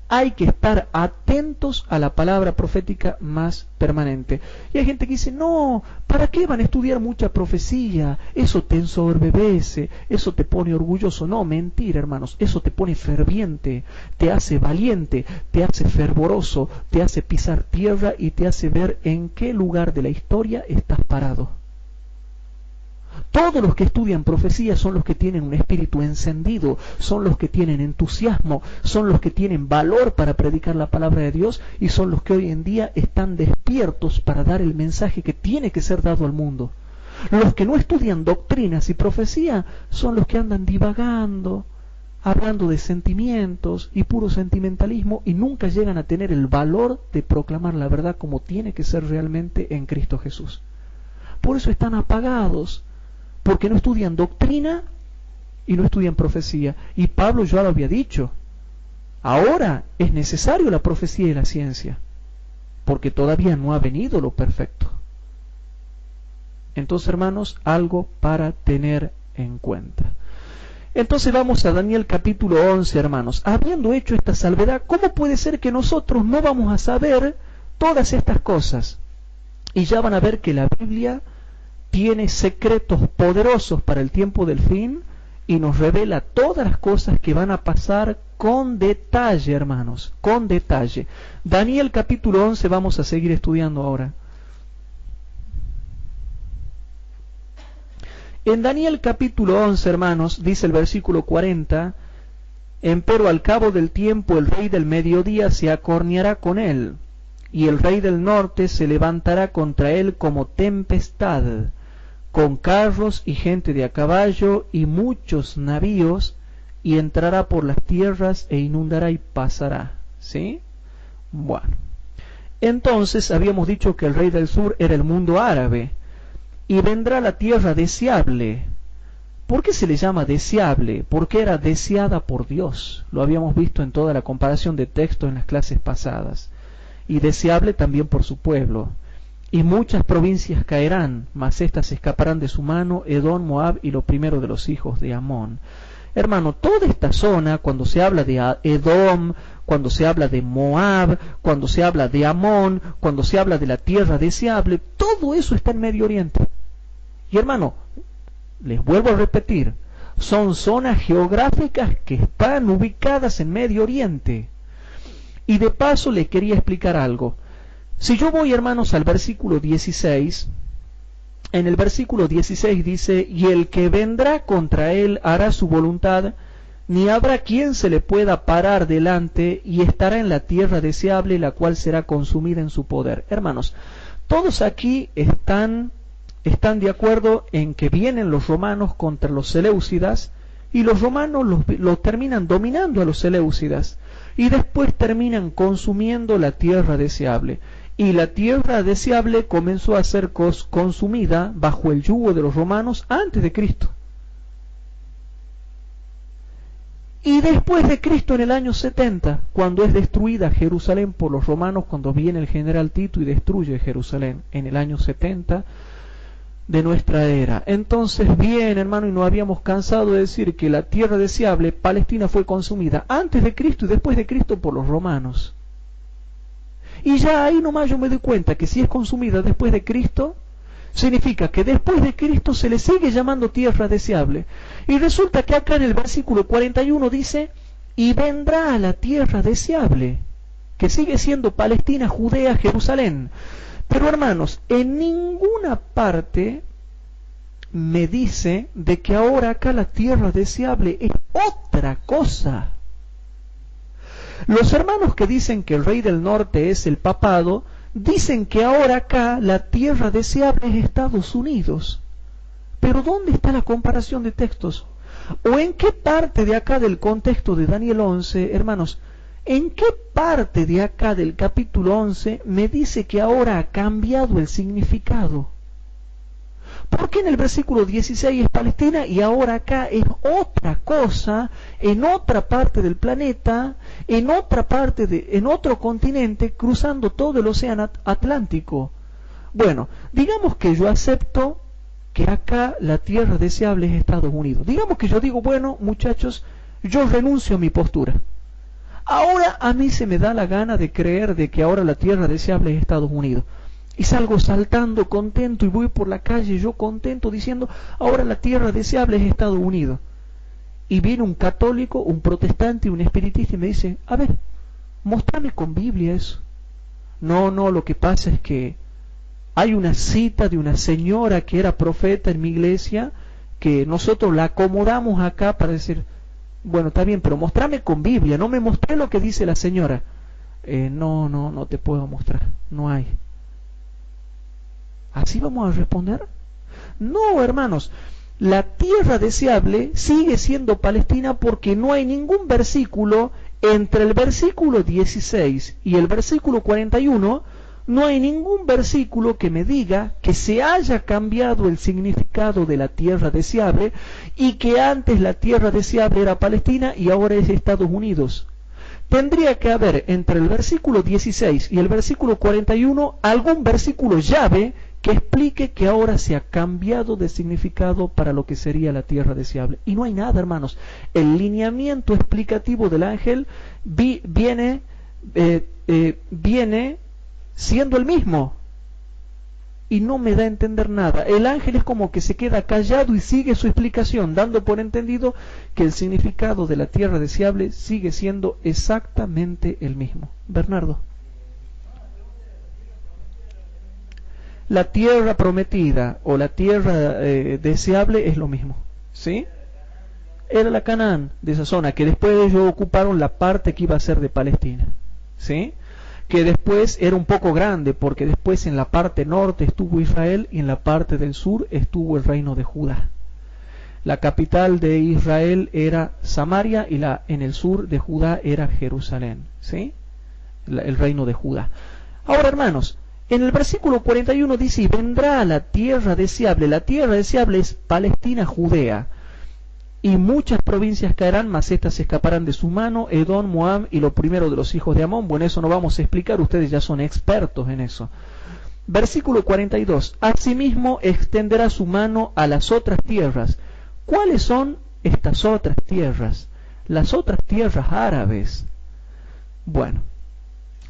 Hay que estar atentos a la palabra profética más permanente. Y hay gente que dice, no, ¿para qué van a estudiar mucha profecía? Eso te ensoberbece, eso te pone orgulloso. No, mentira, hermanos, eso te pone ferviente, te hace valiente, te hace fervoroso, te hace pisar tierra y te hace ver en qué lugar de la historia estás parado. Todos los que estudian profecía son los que tienen un espíritu encendido, son los que tienen entusiasmo, son los que tienen valor para predicar la palabra de Dios y son los que hoy en día están despiertos para dar el mensaje que tiene que ser dado al mundo. Los que no estudian doctrinas y profecía son los que andan divagando, hablando de sentimientos y puro sentimentalismo y nunca llegan a tener el valor de proclamar la verdad como tiene que ser realmente en Cristo Jesús. Por eso están apagados, porque no estudian doctrina y no estudian profecía. Y Pablo ya lo había dicho, ahora es necesario la profecía y la ciencia, porque todavía no ha venido lo perfecto. Entonces, hermanos, algo para tener en cuenta. Entonces vamos a Daniel capítulo 11, hermanos. Habiendo hecho esta salvedad, ¿cómo puede ser que nosotros no vamos a saber todas estas cosas? Y ya van a ver que la Biblia tiene secretos poderosos para el tiempo del fin y nos revela todas las cosas que van a pasar con detalle, hermanos, con detalle. Daniel capítulo 11 vamos a seguir estudiando ahora. En Daniel capítulo 11, hermanos, dice el versículo 40, empero al cabo del tiempo el rey del mediodía se acorneará con él, y el rey del norte se levantará contra él como tempestad, con carros y gente de a caballo y muchos navíos, y entrará por las tierras e inundará y pasará. ¿Sí? Bueno. Entonces habíamos dicho que el rey del sur era el mundo árabe, y vendrá la tierra deseable. ¿Por qué se le llama deseable? Porque era deseada por Dios. Lo habíamos visto en toda la comparación de textos en las clases pasadas. Y deseable también por su pueblo. Y muchas provincias caerán, mas éstas escaparán de su mano, Edom, Moab y lo primero de los hijos de Amón. Hermano, toda esta zona, cuando se habla de Edom, cuando se habla de Moab, cuando se habla de Amón, cuando se habla de la tierra deseable, todo eso está en Medio Oriente. Y hermano, les vuelvo a repetir, son zonas geográficas que están ubicadas en Medio Oriente. Y de paso les quería explicar algo. Si yo voy, hermanos, al versículo 16, en el versículo 16 dice, y el que vendrá contra él hará su voluntad, ni habrá quien se le pueda parar delante, y estará en la tierra deseable, la cual será consumida en su poder. Hermanos, todos aquí están de acuerdo en que vienen los romanos contra los seleucidas, y los romanos los terminan dominando a los seleucidas, y después terminan consumiendo la tierra deseable. Y la tierra deseable comenzó a ser consumida bajo el yugo de los romanos antes de Cristo. Y después de Cristo, en el año 70, cuando es destruida Jerusalén por los romanos, cuando viene el general Tito y destruye Jerusalén, en el año 70 de nuestra era. Entonces, bien, hermano, y nos habíamos cansado de decir que la tierra deseable, Palestina, fue consumida antes de Cristo y después de Cristo por los romanos. Y ya ahí nomás yo me doy cuenta que si es consumida después de Cristo, significa que después de Cristo se le sigue llamando tierra deseable. Y resulta que acá en el versículo 41 dice, y vendrá a la tierra deseable, que sigue siendo Palestina, Judea, Jerusalén. Pero hermanos, en ninguna parte me dice de que ahora acá la tierra deseable es otra cosa. Los hermanos que dicen que el rey del norte es el papado, dicen que ahora acá la tierra deseable es Estados Unidos. Pero ¿dónde está la comparación de textos? ¿O en qué parte de acá del contexto de Daniel 11, hermanos, en qué parte de acá del capítulo 11 me dice que ahora ha cambiado el significado? ¿Por qué en el versículo 16 es Palestina y ahora acá es otra cosa, en otra parte del planeta, en otra parte en otro continente, cruzando todo el océano Atlántico? Bueno, digamos que yo acepto que acá la tierra deseable es Estados Unidos. Digamos que yo digo, bueno, muchachos, yo renuncio a mi postura. Ahora a mí se me da la gana de creer de que ahora la tierra deseable es Estados Unidos. Y salgo saltando contento y voy por la calle yo contento diciendo, ahora la tierra deseable es Estados Unidos. Y viene un católico, un protestante y un espiritista y me dice, a ver, mostrame con Biblia eso. No, lo que pasa es que hay una cita de una señora que era profeta en mi iglesia, que nosotros la acomodamos acá para decir, bueno, está bien, pero mostrame con Biblia, no me mostré lo que dice la señora. No te puedo mostrar, no hay. ¿Así vamos a responder? No, hermanos, la tierra deseable sigue siendo Palestina porque no hay ningún versículo entre el versículo 16 y el versículo 41, no hay ningún versículo que me diga que se haya cambiado el significado de la tierra deseable y que antes la tierra deseable era Palestina y ahora es Estados Unidos. Tendría que haber entre el versículo 16 y el versículo 41 algún versículo llave que explique que ahora se ha cambiado de significado para lo que sería la tierra deseable. Y no hay nada, hermanos. El lineamiento explicativo del ángel viene siendo el mismo. Y no me da a entender nada. El ángel es como que se queda callado y sigue su explicación, dando por entendido que el significado de la tierra deseable sigue siendo exactamente el mismo. Bernardo. La tierra prometida o la tierra deseable es lo mismo, ¿sí? Era la Canaán de esa zona, que después ellos ocuparon la parte que iba a ser de Palestina, ¿sí? Que después era un poco grande, porque después en la parte norte estuvo Israel y en la parte del sur estuvo el reino de Judá. La capital de Israel era Samaria y en el sur de Judá era Jerusalén, ¿sí? El reino de Judá. Ahora, hermanos, en el versículo 41 dice, y vendrá a la tierra deseable. La tierra deseable es Palestina, Judea. Y muchas provincias caerán, mas estas escaparán de su mano, Edom, Moab y lo primero de los hijos de Amón. Bueno, eso no vamos a explicar, ustedes ya son expertos en eso. Versículo 42, asimismo extenderá su mano a las otras tierras. ¿Cuáles son estas otras tierras? Las otras tierras árabes. Bueno,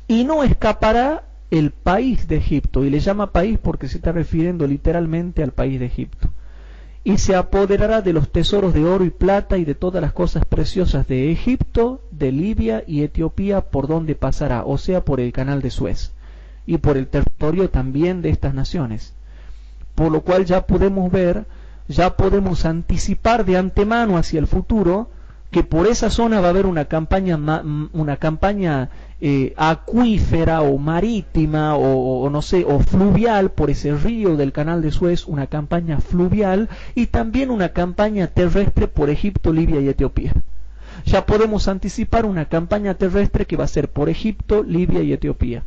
y no escapará el país de Egipto, y le llama país porque se está refiriendo literalmente al país de Egipto, y se apoderará de los tesoros de oro y plata y de todas las cosas preciosas de Egipto, de Libia y Etiopía, por donde pasará, o sea, por el canal de Suez, y por el territorio también de estas naciones. por lo cual ya podemos ver, ya podemos anticipar de antemano hacia el futuro que por esa zona va a haber una campaña acuífera o marítima o no sé, o fluvial por ese río del Canal de Suez, una campaña fluvial y también una campaña terrestre por Egipto, Libia y Etiopía. Ya podemos anticipar una campaña terrestre que va a ser por Egipto, Libia y Etiopía.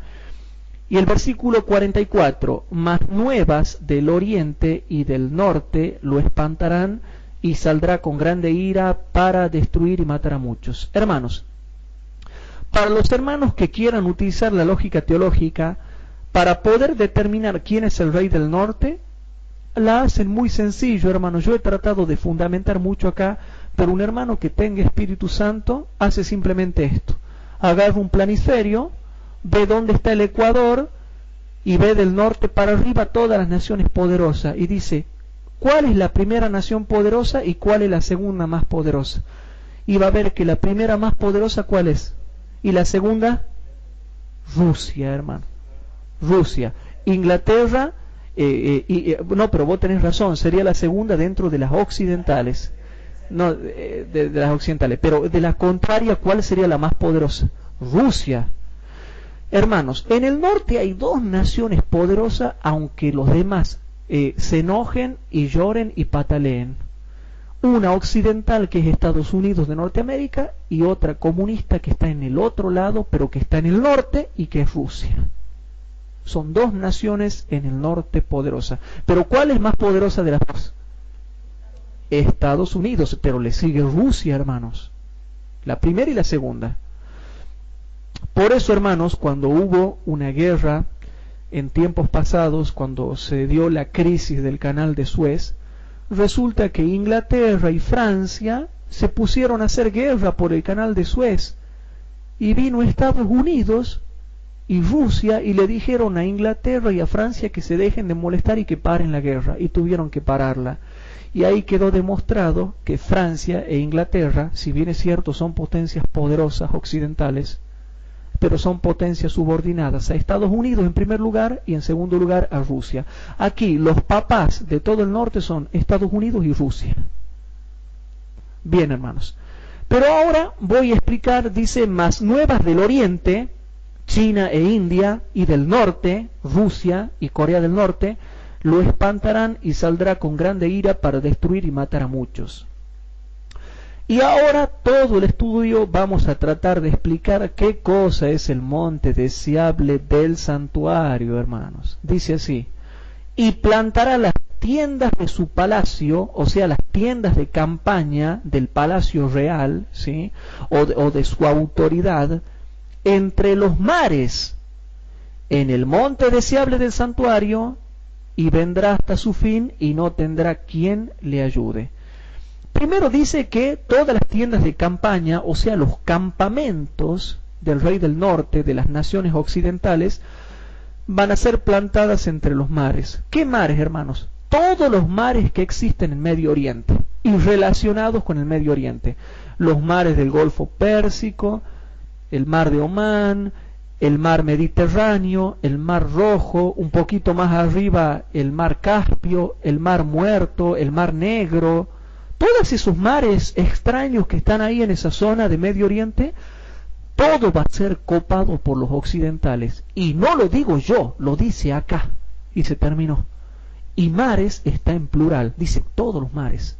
Y el versículo 44, mas nuevas del oriente y del norte lo espantarán y saldrá con grande ira para destruir y matar a muchos. Hermanos, para los hermanos que quieran utilizar la lógica teológica para poder determinar quién es el rey del norte, la hacen muy sencillo, hermanos. Yo he tratado de fundamentar mucho acá, pero un hermano que tenga Espíritu Santo hace simplemente esto. Agarra un planisferio, ve dónde está el Ecuador y ve del norte para arriba todas las naciones poderosas y dice, ¿cuál es la primera nación poderosa y cuál es la segunda más poderosa? Y va a ver que la primera más poderosa, ¿cuál es? Y la segunda, Rusia, hermano. Rusia. Inglaterra, no, pero vos tenés razón, sería la segunda dentro de las occidentales. No, de las occidentales. Pero de la contraria, ¿cuál sería la más poderosa? Rusia. Hermanos, en el norte hay dos naciones poderosas, aunque los demás se enojen y lloren y pataleen. Una occidental, que es Estados Unidos de Norteamérica, y otra comunista que está en el otro lado, pero que está en el norte, y que es Rusia. Son dos naciones en el norte poderosas. Pero ¿cuál es más poderosa de las dos? Estados Unidos, pero le sigue Rusia, hermanos. La primera y la segunda. Por eso, hermanos, cuando hubo una guerra en tiempos pasados, cuando se dio la crisis del Canal de Suez, resulta que Inglaterra y Francia se pusieron a hacer guerra por el Canal de Suez, y vino Estados Unidos y Rusia y le dijeron a Inglaterra y a Francia que se dejen de molestar y que paren la guerra, y tuvieron que pararla. Y ahí quedó demostrado que Francia e Inglaterra, si bien es cierto son potencias poderosas occidentales, pero son potencias subordinadas a Estados Unidos en primer lugar y en segundo lugar a Rusia. Aquí los papás de todo el norte son Estados Unidos y Rusia. Bien, hermanos. Pero ahora voy a explicar, dice, más nuevas del oriente, China e India, y del norte, Rusia y Corea del Norte, lo espantarán y saldrá con grande ira para destruir y matar a muchos. Y ahora todo el estudio vamos a tratar de explicar qué cosa es el monte deseable del santuario, hermanos. Dice así, y plantará las tiendas de su palacio, o sea, las tiendas de campaña del palacio real, ¿sí? o de su autoridad, entre los mares, en el monte deseable del santuario, y vendrá hasta su fin y no tendrá quien le ayude. Primero dice que todas las tiendas de campaña, o sea, los campamentos del rey del norte, de las naciones occidentales, van a ser plantadas entre los mares. ¿Qué mares, hermanos? Todos los mares que existen en Medio Oriente y relacionados con el Medio Oriente. Los mares del Golfo Pérsico, el mar de Omán, el mar Mediterráneo, el mar Rojo, un poquito más arriba el mar Caspio, el mar Muerto, el mar Negro. Todos esos mares extraños que están ahí en esa zona de Medio Oriente, todo va a ser copado por los occidentales. Y no lo digo yo, lo dice acá. Y se terminó. Y mares está en plural, dice todos los mares.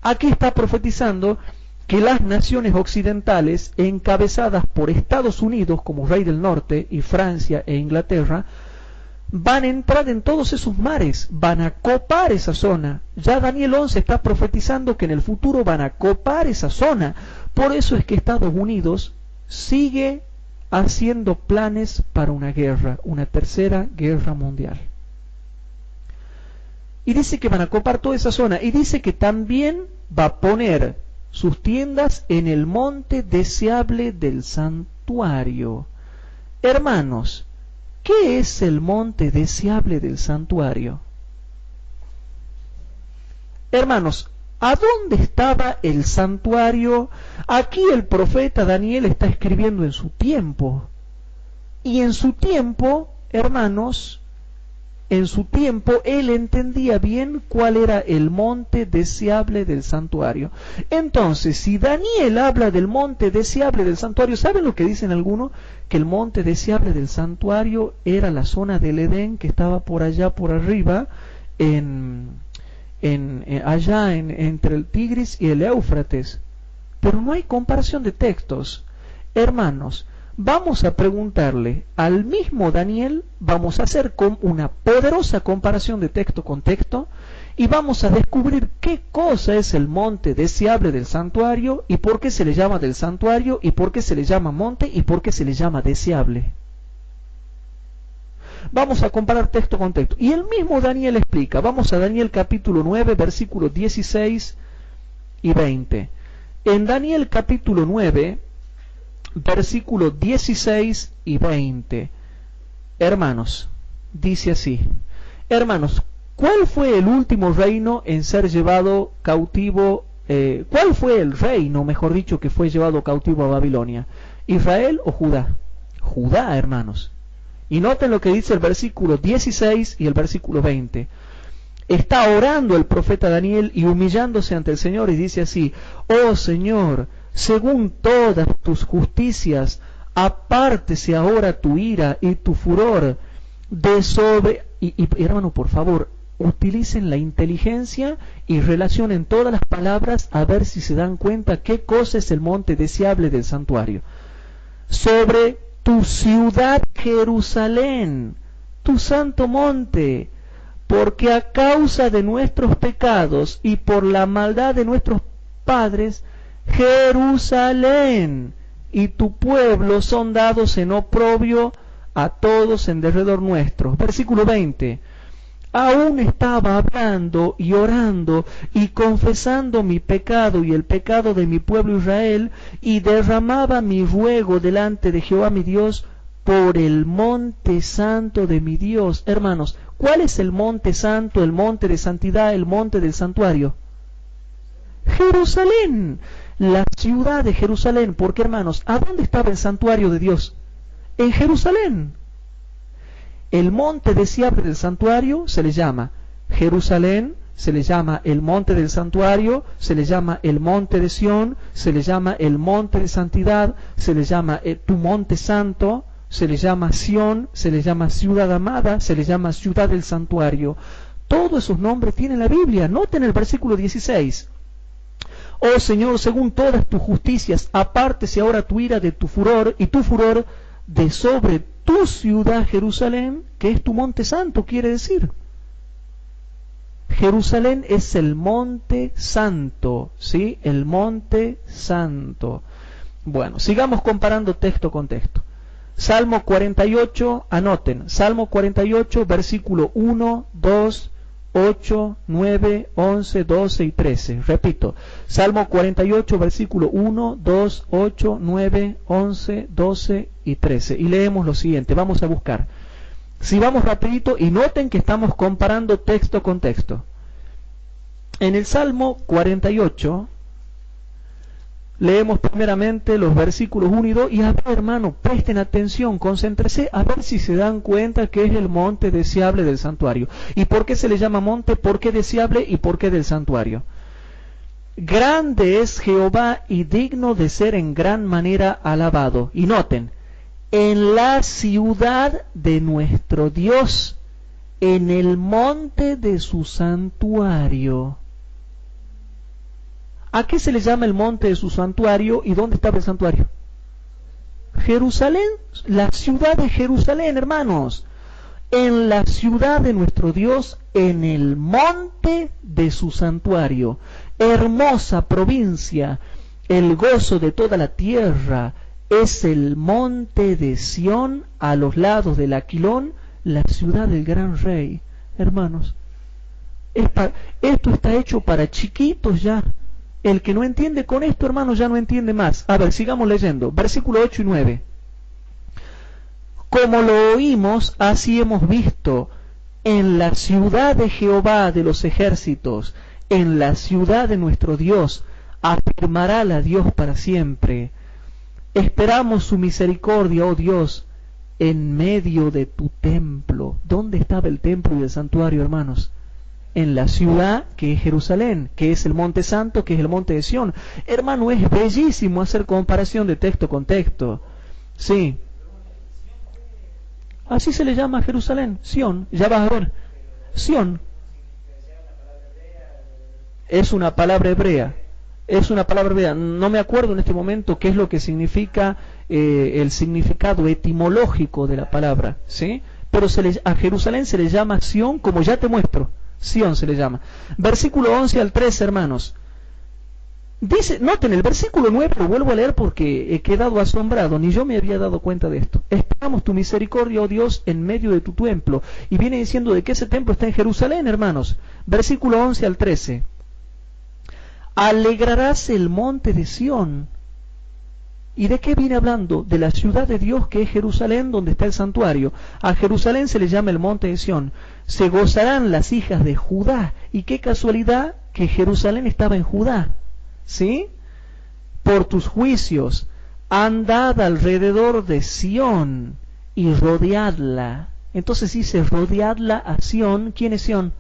Aquí está profetizando que las naciones occidentales, encabezadas por Estados Unidos como rey del norte, y Francia e Inglaterra, van a entrar en todos esos mares, van a copar esa zona. Ya Daniel 11 está profetizando que en el futuro van a copar esa zona. Por eso es que Estados Unidos sigue haciendo planes para una guerra, una tercera guerra mundial. Y dice que van a copar toda esa zona, y dice que también va a poner sus tiendas en el monte deseable del santuario. Hermanos, ¿qué es el monte deseable del santuario? Hermanos, ¿a dónde estaba el santuario? Aquí el profeta Daniel está escribiendo en su tiempo. Y en su tiempo, hermanos, en su tiempo, él entendía bien cuál era el monte deseable del santuario. Entonces, si Daniel habla del monte deseable del santuario, ¿saben lo que dicen algunos? Que el monte deseable del santuario era la zona del Edén que estaba por allá, por arriba, allá entre el Tigris y el Éufrates. Pero no hay comparación de textos. Hermanos, vamos a preguntarle al mismo Daniel, vamos a hacer una poderosa comparación de texto con texto y vamos a descubrir qué cosa es el monte deseable del santuario y por qué se le llama del santuario y por qué se le llama monte y por qué se le llama deseable. Vamos a comparar texto con texto. Y el mismo Daniel explica. Vamos a Daniel capítulo 9, versículos 16 y 20. En Daniel capítulo 9, versículos 16 y 20. Hermanos, dice así. Hermanos, ¿cuál fue el último reino en ser llevado cautivo? ¿Cuál fue el reino, mejor dicho, que fue llevado cautivo a Babilonia? ¿Israel o Judá? Judá, hermanos. Y noten lo que dice el versículo 16 y el versículo 20. Está orando el profeta Daniel y humillándose ante el Señor y dice así: oh Señor, según todas tus justicias, apártese ahora tu ira y tu furor de sobre... Y hermano, por favor, utilicen la inteligencia y relacionen todas las palabras a ver si se dan cuenta qué cosa es el monte deseable del santuario. Sobre tu ciudad Jerusalén, tu santo monte, porque a causa de nuestros pecados y por la maldad de nuestros padres, Jerusalén y tu pueblo son dados en oprobio a todos en derredor nuestro. Versículo 20. Aún estaba hablando y orando y confesando mi pecado y el pecado de mi pueblo Israel, y derramaba mi ruego delante de Jehová mi Dios por el monte santo de mi Dios. Hermanos, ¿cuál es el monte santo, el monte de santidad, el monte del santuario? Jerusalén, la ciudad de Jerusalén. Porque, hermanos, ¿a dónde estaba el santuario de Dios? En Jerusalén. El monte deseable del santuario se le llama Jerusalén, se le llama el monte del santuario, se le llama el monte de Sión, se le llama el monte de santidad, se le llama tu monte santo, se le llama Sión, se le llama ciudad amada, se le llama ciudad del santuario. Todos esos nombres tiene la Biblia. Noten el versículo 16. Oh Señor, según todas tus justicias, apártese ahora tu ira de tu furor y tu furor de sobre tu ciudad Jerusalén, que es tu monte santo, quiere decir. Jerusalén es el monte santo, ¿sí? El monte santo. Bueno, sigamos comparando texto con texto. Salmo 48, anoten, Salmo 48, versículo 1, 2, 8, 9, 11, 12 y 13. Repito, Salmo 48, versículo 1, 2, 8, 9, 11, 12 y 13. Y leemos lo siguiente, vamos a buscar. Si vamos rapidito y noten que estamos comparando texto con texto. En el Salmo 48, leemos primeramente los versículos 1 y 2 y a ver, hermano, presten atención, concéntrense a ver si se dan cuenta que es el monte deseable del santuario. ¿Y por qué se le llama monte? ¿Por qué deseable? ¿Y por qué del santuario? Grande es Jehová y digno de ser en gran manera alabado. Y noten, en la ciudad de nuestro Dios, en el monte de su santuario. ¿A qué se le llama el monte de su santuario y dónde estaba el santuario? Jerusalén, la ciudad de Jerusalén, hermanos. En la ciudad de nuestro Dios, en el monte de su santuario. Hermosa provincia, el gozo de toda la tierra, es el monte de Sión, a los lados del Aquilón, la ciudad del gran rey. Hermanos, esto está hecho para chiquitos ya. El que no entiende con esto, hermanos, ya no entiende más. A ver, sigamos leyendo. Versículo 8 y 9. Como lo oímos, así hemos visto. En la ciudad de Jehová de los ejércitos, en la ciudad de nuestro Dios, afirmará la Dios para siempre. Esperamos su misericordia, oh Dios, en medio de tu templo. ¿Dónde estaba el templo y el santuario, hermanos? En la ciudad que es Jerusalén, que es el monte santo, que es el monte de Sión. Hermano, es bellísimo hacer comparación de texto con texto. Sí. Así se le llama a Jerusalén, Sión. Ya vas a ver. Sión. Es una palabra hebrea. Es una palabra hebrea. No me acuerdo en este momento qué es lo que significa el significado etimológico de la palabra, ¿sí? Pero a Jerusalén se le llama Sión, como ya te muestro. Sión se le llama. Versículo 11 al 13, hermanos. Dice, noten, el versículo 9 lo vuelvo a leer porque he quedado asombrado, ni yo me había dado cuenta de esto. Esperamos tu misericordia, oh Dios, en medio de tu templo. Y viene diciendo de que ese templo está en Jerusalén, hermanos. Versículo 11 al 13. Alegrarás el monte de Sión. ¿Y de qué viene hablando? De la ciudad de Dios que es Jerusalén, donde está el santuario. A Jerusalén se le llama el monte de Sión. Se gozarán las hijas de Judá. Y qué casualidad que Jerusalén estaba en Judá. ¿Sí? Por tus juicios, andad alrededor de Sión y rodeadla. Entonces dice, rodeadla a Sión. ¿Quién es Sión?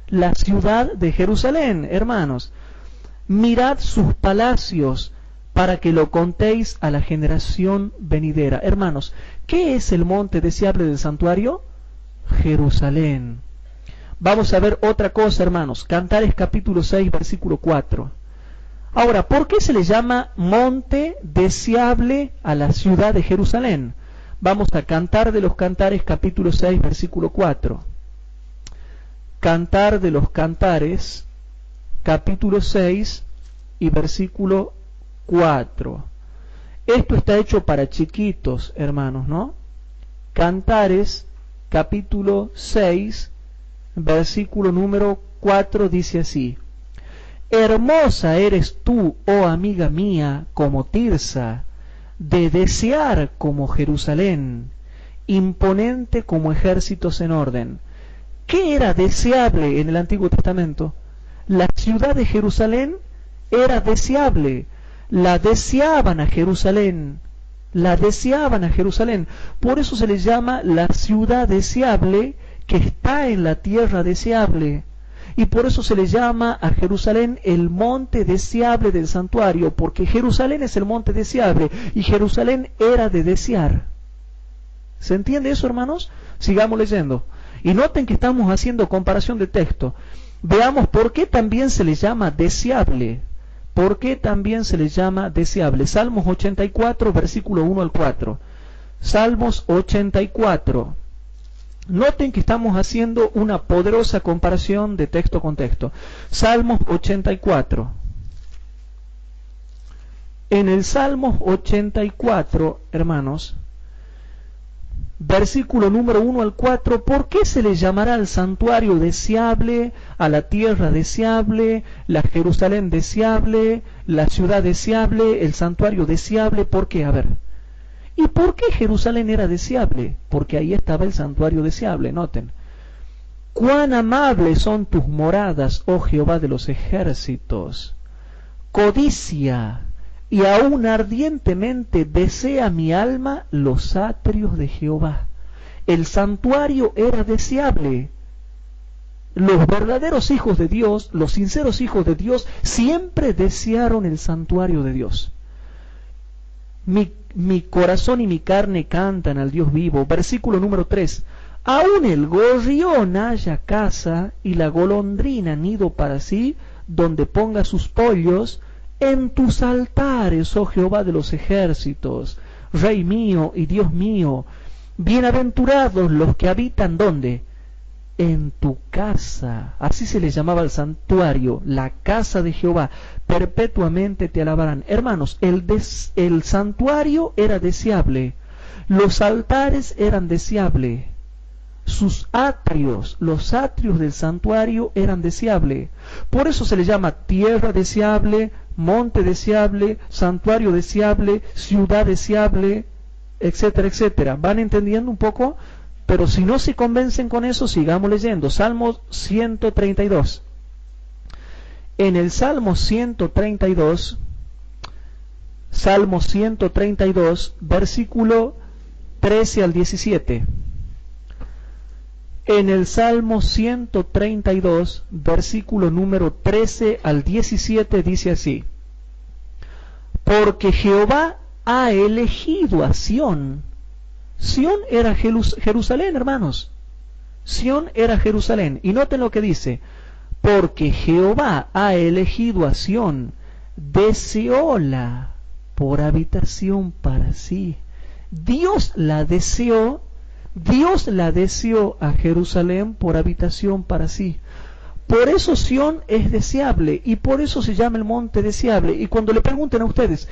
La ciudad de Jerusalén, hermanos. Mirad sus palacios para que lo contéis a la generación venidera. Hermanos, ¿qué es el monte deseable del santuario? Jerusalén. Vamos a ver otra cosa, hermanos. Cantares capítulo 6, versículo 4. Ahora, ¿por qué se le llama monte deseable a la ciudad de Jerusalén? Vamos a Cantar de los Cantares capítulo 6, versículo 4. Cantar de los Cantares capítulo 6 y versículo 4. Esto está hecho para chiquitos, hermanos, ¿no? Cantares capítulo 6, versículo número 4 dice así: Hermosa eres tú, oh amiga mía, como Tirsa, de desear como Jerusalén, imponente como ejércitos en orden. ¿Qué era deseable en el Antiguo Testamento? La ciudad de Jerusalén era deseable. La deseaban a Jerusalén. La deseaban a Jerusalén. Por eso se le llama la ciudad deseable, que está en la tierra deseable. Y por eso se le llama a Jerusalén el monte deseable del santuario, porque Jerusalén es el monte deseable y Jerusalén era de desear. ¿Se entiende eso, hermanos? Sigamos leyendo. Y noten que estamos haciendo comparación de texto. Veamos por qué también se le llama deseable. ¿Por qué también se le llama deseable? Salmos 84, versículo 1 al 4. Salmos 84. Noten que estamos haciendo una poderosa comparación de texto con texto. Salmos 84. En el Salmos 84, hermanos, versículo número 1 al 4, ¿por qué se le llamará al santuario deseable, a la tierra deseable, la Jerusalén deseable, la ciudad deseable, el santuario deseable? ¿Por qué? A ver. ¿Y por qué Jerusalén era deseable? Porque ahí estaba el santuario deseable, noten. Cuán amables son tus moradas, oh Jehová de los ejércitos. Codicia y aún ardientemente desea mi alma los atrios de Jehová. El santuario era deseable. Los verdaderos hijos de Dios, los sinceros hijos de Dios, siempre desearon el santuario de Dios. Mi corazón y mi carne cantan al Dios vivo. Versículo número 3. Aún el gorrión haya casa y la golondrina nido para sí, donde ponga sus pollos, en tus altares, oh Jehová de los ejércitos, Rey mío y Dios mío. Bienaventurados los que habitan, ¿dónde? En tu casa. Así se le llamaba al santuario, la casa de Jehová. Perpetuamente te alabarán. Hermanos, el santuario era deseable, los altares eran deseables, sus atrios, los atrios del santuario eran deseables. Por eso se le llama tierra deseable, monte deseable, santuario deseable, ciudad deseable, etcétera, etcétera. ¿Van entendiendo un poco? Pero si no se convencen con eso, sigamos leyendo. Salmo 132. En el Salmo 132, versículo 13 al 17. En el Salmo 132, versículo número 13 al 17 dice así: porque Jehová ha elegido a Sión. Sión era Jerusalén, hermanos. Sión era Jerusalén. Y noten lo que dice: porque Jehová ha elegido a Sión, deseóla por habitación para sí. Dios la deseó a Jerusalén por habitación para sí. Por eso Sión es deseable y por eso se llama el monte deseable. Y cuando le pregunten a ustedes,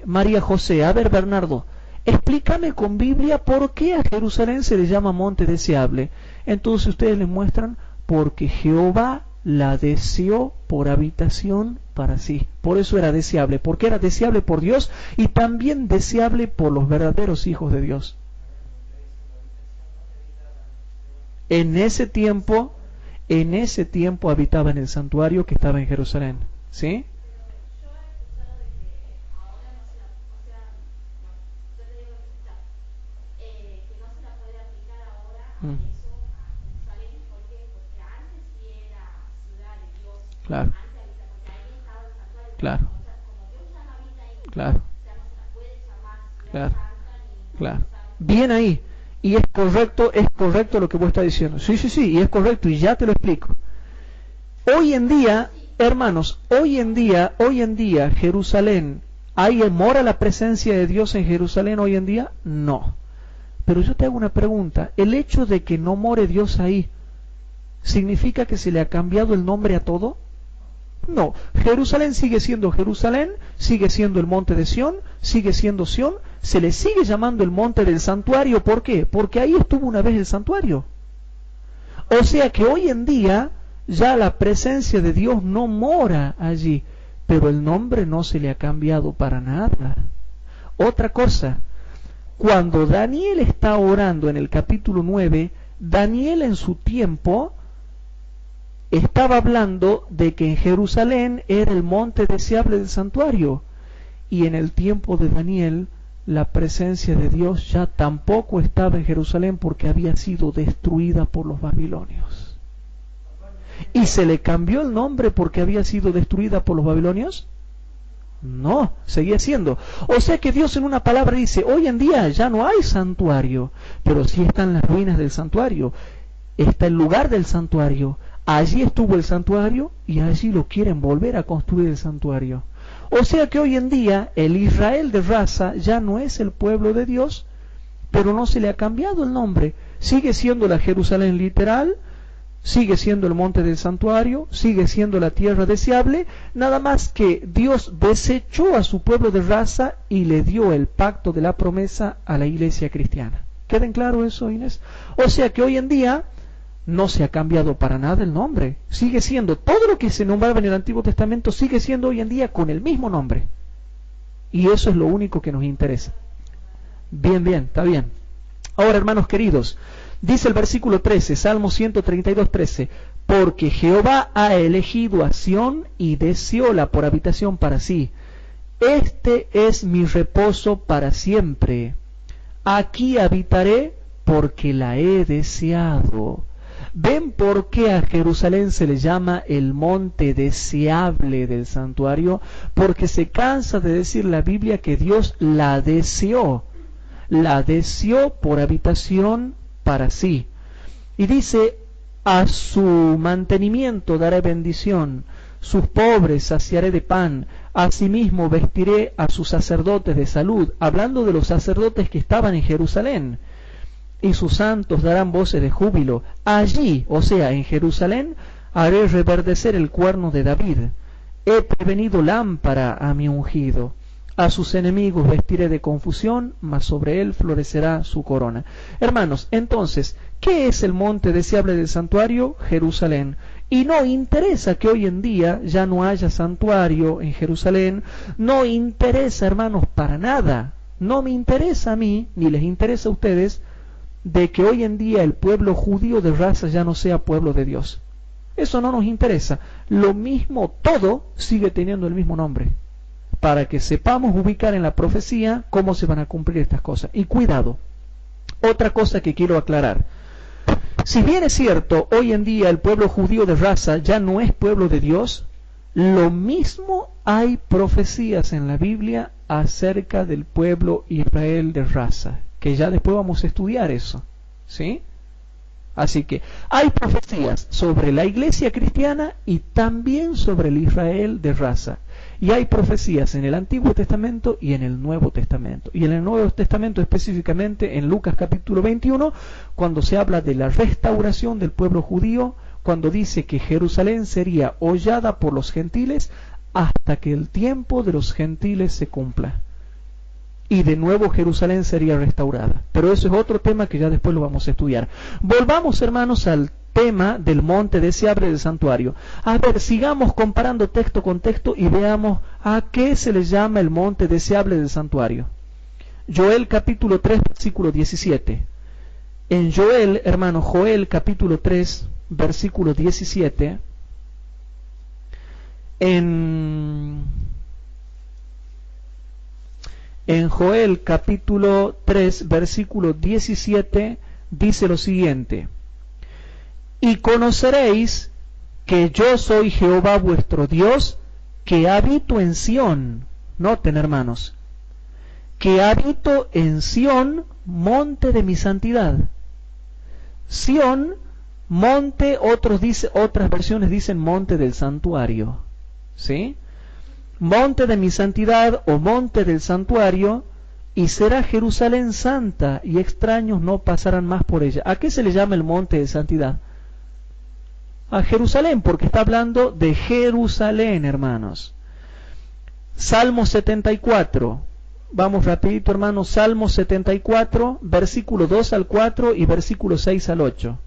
María José, a ver Bernardo, explícame con Biblia por qué a Jerusalén se le llama monte deseable. Entonces ustedes les muestran: porque Jehová la deseó por habitación para sí. Por eso era deseable, porque era deseable por Dios y también deseable por los verdaderos hijos de Dios. En ese tiempo habitaba en el santuario que estaba en Jerusalén. ¿Sí? Claro. Claro. Claro. Claro. Claro. Bien ahí. Y es correcto lo que vos estás diciendo. Sí, y es correcto, y ya te lo explico. Hoy en día, hermanos, hoy en día, Jerusalén, ¿mora la presencia de Dios en Jerusalén hoy en día? No. Pero yo te hago una pregunta: ¿el hecho de que no more Dios ahí significa que se le ha cambiado el nombre a todo? No, Jerusalén sigue siendo Jerusalén, sigue siendo el monte de Sión, sigue siendo Sión, se le sigue llamando el monte del santuario. ¿Por qué? Porque ahí estuvo una vez el santuario. O sea que hoy en día ya la presencia de Dios no mora allí, pero el nombre no se le ha cambiado para nada. Otra cosa, cuando Daniel está orando en el capítulo 9, Daniel en su tiempo estaba hablando de que en Jerusalén era el monte deseable del santuario, y en el tiempo de Daniel la presencia de Dios ya tampoco estaba en Jerusalén porque había sido destruida por los babilonios. ¿Y se le cambió el nombre porque había sido destruida por los babilonios? No, seguía siendo. O sea que Dios en una palabra dice: hoy en día ya no hay santuario, pero sí están las ruinas del santuario, está el lugar del santuario. Allí estuvo el santuario y allí lo quieren volver a construir el santuario. O sea que hoy en día el Israel de raza ya no es el pueblo de Dios, pero no se le ha cambiado el nombre. Sigue siendo la Jerusalén literal, sigue siendo el monte del santuario, sigue siendo la tierra deseable, nada más que Dios desechó a su pueblo de raza y le dio el pacto de la promesa a la iglesia cristiana. ¿Queden claro eso, Inés? O sea que hoy en día no se ha cambiado para nada el nombre. Sigue siendo todo lo que se nombraba en el Antiguo Testamento, sigue siendo hoy en día con el mismo nombre. Y eso es lo único que nos interesa. Bien, está bien. Ahora, hermanos queridos, dice el versículo 13, Salmo 132, 13: porque Jehová ha elegido a Sión y deseóla por habitación para sí. Este es mi reposo para siempre. Aquí habitaré porque la he deseado. ¿Ven por qué a Jerusalén se le llama el monte deseable del santuario? Porque se cansa de decir la Biblia que Dios la deseó por habitación para sí. Y dice: a su mantenimiento daré bendición, sus pobres saciaré de pan, asimismo vestiré a sus sacerdotes de salud, hablando de los sacerdotes que estaban en Jerusalén. Y sus santos darán voces de júbilo. Allí, o sea, en Jerusalén, haré reverdecer el cuerno de David. He prevenido lámpara a mi ungido. A sus enemigos vestiré de confusión, mas sobre él florecerá su corona. Hermanos, entonces, ¿qué es el monte deseable del santuario? Jerusalén. Y no interesa que hoy en día ya no haya santuario en Jerusalén. No interesa, hermanos, para nada. No me interesa a mí, ni les interesa a ustedes, de que hoy en día el pueblo judío de raza ya no sea pueblo de Dios. Eso no nos interesa. Lo mismo, todo sigue teniendo el mismo nombre. para que sepamos ubicar en la profecía cómo se van a cumplir estas cosas. Y cuidado, otra cosa que quiero aclarar. Si bien es cierto, hoy en día el pueblo judío de raza ya no es pueblo de Dios, lo mismo hay profecías en la Biblia acerca del pueblo Israel de raza, que ya después vamos a estudiar eso, ¿sí? Así que hay profecías sobre la iglesia cristiana y también sobre el Israel de raza. Y hay profecías en el Antiguo Testamento y en el Nuevo Testamento. Y en el Nuevo Testamento específicamente en Lucas capítulo 21, cuando se habla de la restauración del pueblo judío, cuando dice que Jerusalén sería hollada por los gentiles hasta que el tiempo de los gentiles se cumpla. Y de nuevo Jerusalén sería restaurada. Pero eso es otro tema que ya después lo vamos a estudiar. Volvamos, hermanos, al tema del monte deseable del santuario. A ver, sigamos comparando texto con texto y veamos a qué se le llama el monte deseable del santuario. Joel capítulo 3, versículo 17. En Joel, hermano, Joel capítulo 3, versículo 17. En Joel capítulo 3, versículo 17, dice lo siguiente: y conoceréis que yo soy Jehová vuestro Dios, que habito en Sión. Noten, hermanos, que habito en Sión, monte de mi santidad. Sión, monte, otras versiones dicen monte del santuario, ¿sí? Monte de mi santidad o monte del santuario, y será Jerusalén santa, y extraños no pasarán más por ella. ¿A qué se le llama el monte de santidad? A Jerusalén, porque está hablando de Jerusalén, hermanos. Salmo 74. Vamos rapidito, hermanos. Salmo 74, versículo 2 al 4 y versículo 6 al 8.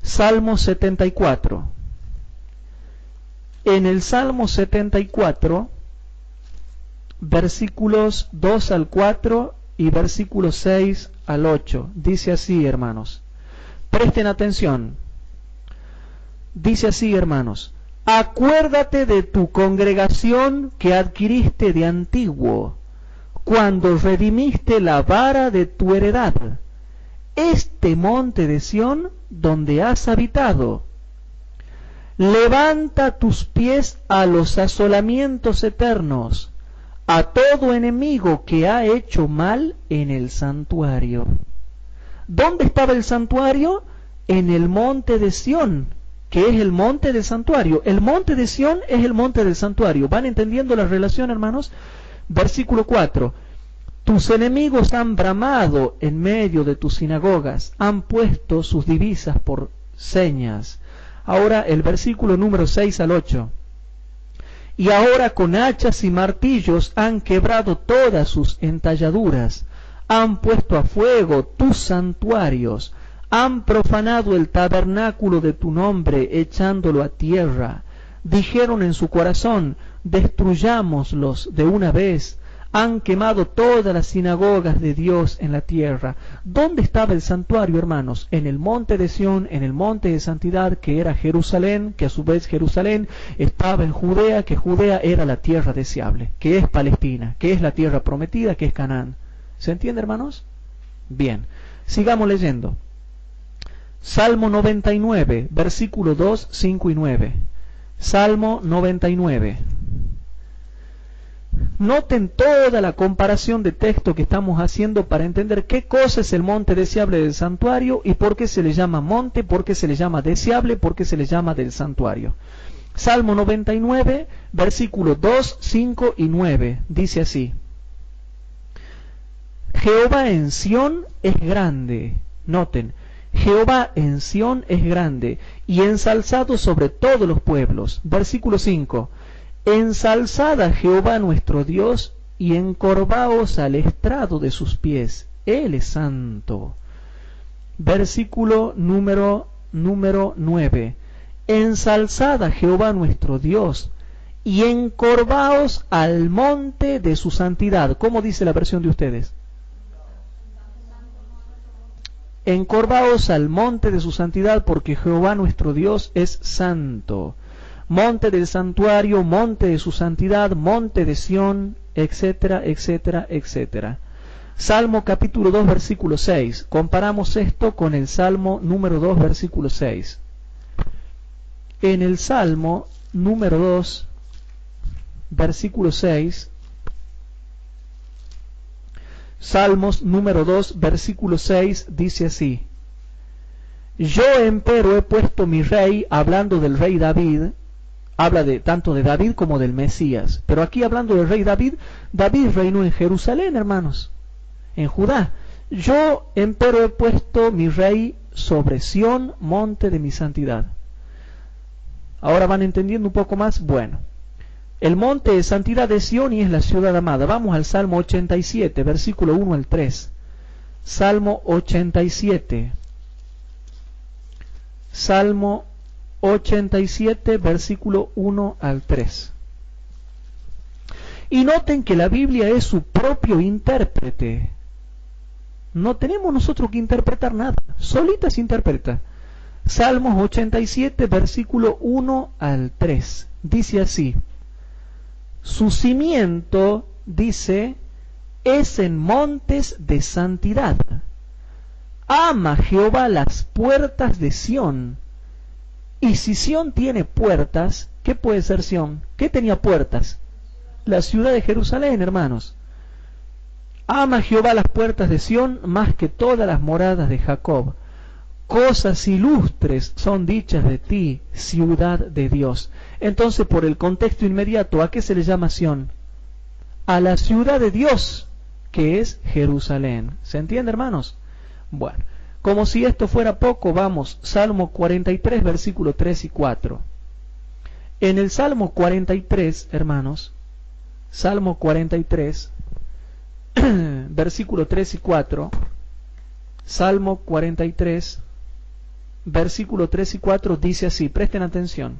Salmo 74. En el Salmo 74, versículos 2 al 4 y versículos 6 al 8, dice así, hermanos. Presten atención. Dice así, hermanos: acuérdate de tu congregación que adquiriste de antiguo, cuando redimiste la vara de tu heredad, este monte de Sión donde has habitado. Levanta tus pies a los asolamientos eternos, a todo enemigo que ha hecho mal en el santuario. ¿Dónde estaba el santuario? En el monte de Sión, que es el monte del santuario. El monte de Sión es el monte del santuario. ¿Van entendiendo la relación, hermanos? Versículo 4. Tus enemigos han bramado en medio de tus sinagogas, han puesto sus divisas por señas. Ahora el versículo número 6 al 8. Y ahora con hachas y martillos han quebrado todas sus entalladuras, han puesto a fuego tus santuarios, han profanado el tabernáculo de tu nombre, echándolo a tierra. Dijeron en su corazón: destruyámoslos de una vez. Han quemado todas las sinagogas de Dios en la tierra. ¿Dónde estaba el santuario, hermanos? En el monte de Sión, en el monte de santidad, que era Jerusalén, que a su vez Jerusalén estaba en Judea, que Judea era la tierra deseable, que es Palestina, que es la tierra prometida, que es Canaán. ¿Se entiende, hermanos? Bien, sigamos leyendo. Salmo 99, versículo 2, 5 y 9. Salmo 99. Noten toda la comparación de texto que estamos haciendo para entender qué cosa es el monte deseable del santuario y por qué se le llama monte, por qué se le llama deseable, por qué se le llama del santuario. Salmo 99, versículos 2, 5 y 9, dice así: Jehová en Sión es grande. Noten, Jehová en Sión es grande y ensalzado sobre todos los pueblos. Versículo 5. Ensalzad a Jehová nuestro Dios y encorvaos al estrado de sus pies. Él es santo. Versículo número 9. Ensalzad a Jehová nuestro Dios y encorvaos al monte de su santidad. ¿Cómo dice la versión de ustedes? Encorvaos al monte de su santidad, porque Jehová nuestro Dios es santo. monte del santuario, monte de su santidad, monte de Sión, etcétera, etcétera, etcétera. Salmo capítulo 2, versículo 6. Comparamos esto con el Salmo número 2, versículo 6. En el Salmo número 2, versículo 6, Salmos número 2, versículo 6, dice así: Yo empero he puesto mi rey, hablando del rey David, habla tanto de David como del Mesías, pero aquí hablando del rey David, David reinó en Jerusalén, hermanos, en Judá. Yo empero he puesto mi rey sobre Sión, monte de mi santidad. Ahora van entendiendo un poco más. Bueno, el monte de santidad de Sión y es la ciudad amada. Vamos al Salmo 87, versículo 1 al 3. Salmo 87. Salmo 87, versículo 1 al 3. Y noten que la Biblia es su propio intérprete. No tenemos nosotros que interpretar nada. Solita se interpreta. Salmos 87, versículo 1 al 3. Dice así: Su cimiento, dice, es en montes de santidad. Ama Jehová las puertas de Sión. Y si Sión tiene puertas, ¿qué puede ser Sión? ¿Qué tenía puertas? La ciudad de Jerusalén, hermanos. Ama Jehová las puertas de Sión más que todas las moradas de Jacob. Cosas ilustres son dichas de ti, ciudad de Dios. Entonces, por el contexto inmediato, ¿a qué se le llama Sión? A la ciudad de Dios, que es Jerusalén. ¿Se entiende, hermanos? Bueno, como si esto fuera poco, vamos, Salmo 43, versículo 3 y 4. En el Salmo 43, hermanos, Salmo 43, versículo 3 y 4, Salmo 43, versículo 3 y 4 dice así, presten atención: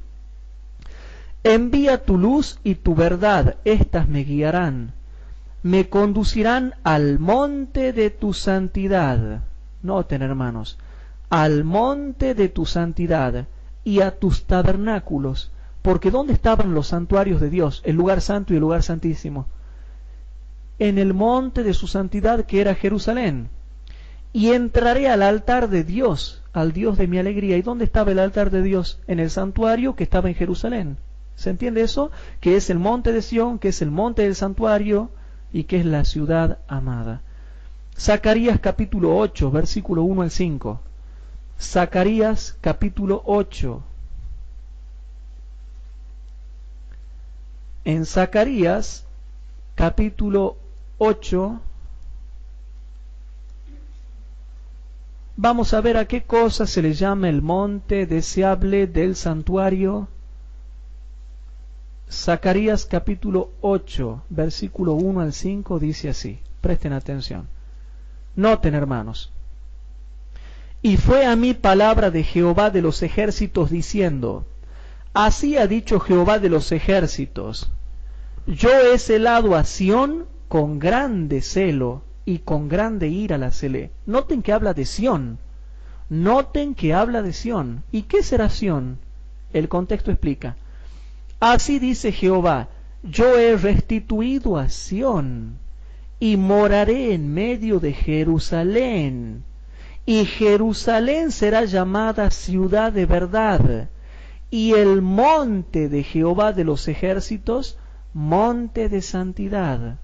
Envía tu luz y tu verdad, estas me guiarán, me conducirán al monte de tu santidad. Noten, hermanos, al monte de tu santidad y a tus tabernáculos, porque ¿dónde estaban los santuarios de Dios, el lugar santo y el lugar santísimo? En el monte de su santidad, que era Jerusalén. Y entraré al altar de Dios, al Dios de mi alegría. ¿Y dónde estaba el altar de Dios? En el santuario que estaba en Jerusalén. ¿Se entiende eso? Que es el monte de Sión, que es el monte del santuario y que es la ciudad amada. Zacarías capítulo 8, versículo 1 al 5. Zacarías capítulo 8. En Zacarías capítulo 8 vamos a ver a qué cosa se le llama el monte deseable del santuario. Zacarías capítulo 8, versículo 1 al 5 dice así. Presten atención. Noten, hermanos: Y fue a mí palabra de Jehová de los ejércitos diciendo: Así ha dicho Jehová de los ejércitos: Yo he celado a Sión con grande celo y con grande ira la celé. Noten que habla de Sión. Noten que habla de Sión. ¿Y qué será Sión? El contexto explica: Así dice Jehová: Yo he restituido a Sión y moraré en medio de Jerusalén, y Jerusalén será llamada ciudad de verdad, y el monte de Jehová de los ejércitos, monte de santidad.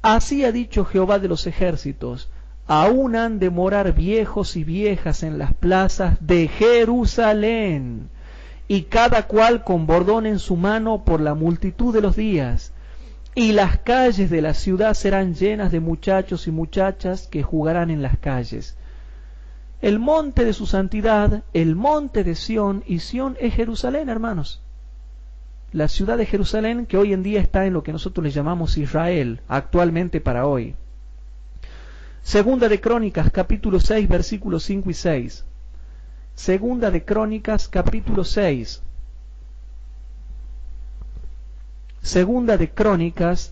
Así ha dicho Jehová de los ejércitos: aún han de morar viejos y viejas en las plazas de Jerusalén, y cada cual con bordón en su mano por la multitud de los días. Y las calles de la ciudad serán llenas de muchachos y muchachas que jugarán en las calles. El monte de su santidad, el monte de Sión, y Sión es Jerusalén, hermanos. La ciudad de Jerusalén, que hoy en día está en lo que nosotros le llamamos Israel, actualmente para hoy. Segunda de Crónicas, capítulo 6, versículos 5 y 6. Segunda de Crónicas, capítulo 6. Segunda de Crónicas,